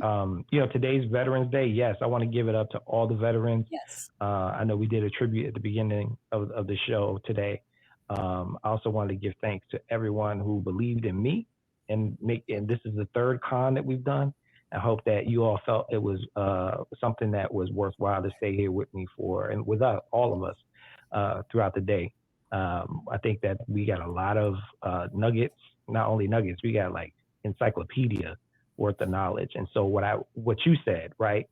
today's Veterans Day. Yes, I want to give it up to all the veterans. Yes. I know we did a tribute at the beginning of the show today. I also wanted to give thanks to everyone who believed in me, and this is the third con that we've done. I hope that you all felt it was something that was worthwhile to stay here with me for, and with all of us throughout the day. I think that we got a lot of nuggets, not only nuggets, we got like encyclopedia worth of knowledge. And so what you said, right,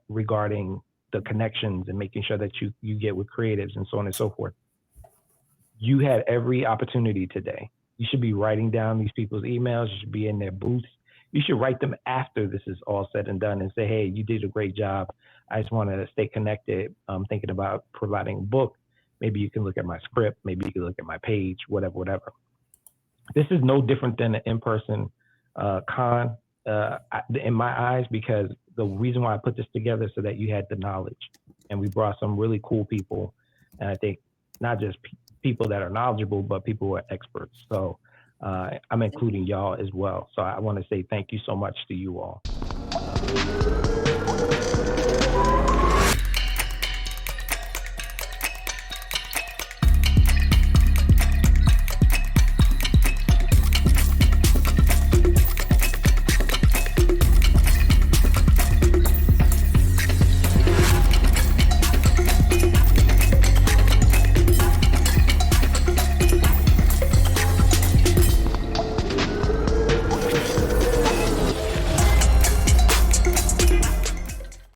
regarding the connections and making sure that you get with creatives and so on and so forth. You had every opportunity today. You should be writing down these people's emails. You should be in their booths. You should write them after this is all said and done and say, hey, you did a great job. I just wanted to stay connected. I'm thinking about providing a book. Maybe you can look at my script. Maybe you can look at my page, whatever. This is no different than an in-person con in my eyes, because the reason why I put this together is so that you had the knowledge. And we brought some really cool people. And I think not just people that are knowledgeable, but people who are experts. So I'm including y'all as well. So I want to say thank you so much to you all.